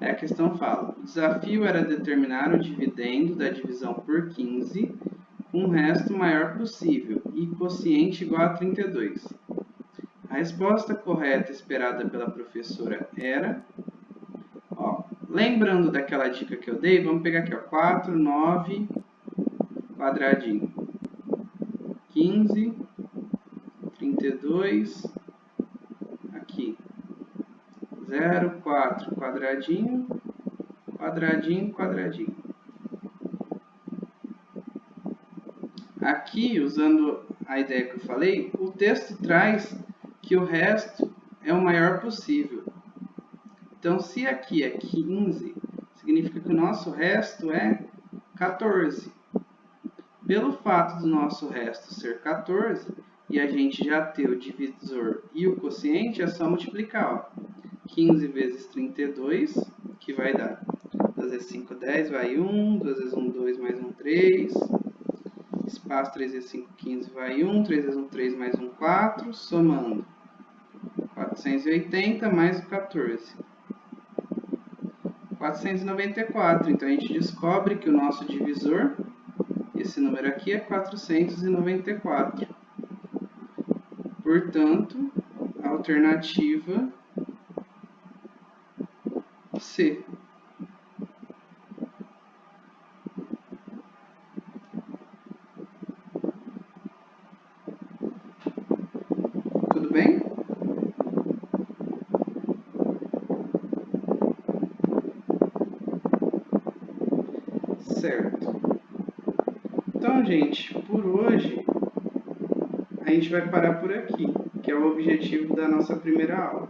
A questão fala, o desafio era determinar o dividendo da divisão por 15 com o resto maior possível e quociente igual a 32. A resposta correta esperada pela professora era... lembrando daquela dica que eu dei, vamos pegar aqui, 4, 9, quadradinho, 15, 32, aqui, 0, 4, quadradinho, quadradinho, quadradinho. Aqui, usando a ideia que eu falei, o texto traz que o resto é o maior possível. Então, se aqui é 15, significa que o nosso resto é 14. Pelo fato do nosso resto ser 14, e a gente já ter o divisor e o quociente, é só multiplicar. 15 vezes 32, que vai dar 2 vezes 5, 10, vai 1, 2 vezes 1, 2, mais 1, 3. Espaço 3 vezes 5, 15, vai 1, 3 vezes 1, 3, mais 1, 4, somando 480 mais o 14. 494. Então, a gente descobre que o nosso divisor, esse número aqui, é 494. Portanto, a alternativa C. Tudo bem? Certo. Então, gente, por hoje, a gente vai parar por aqui, que é o objetivo da nossa primeira aula.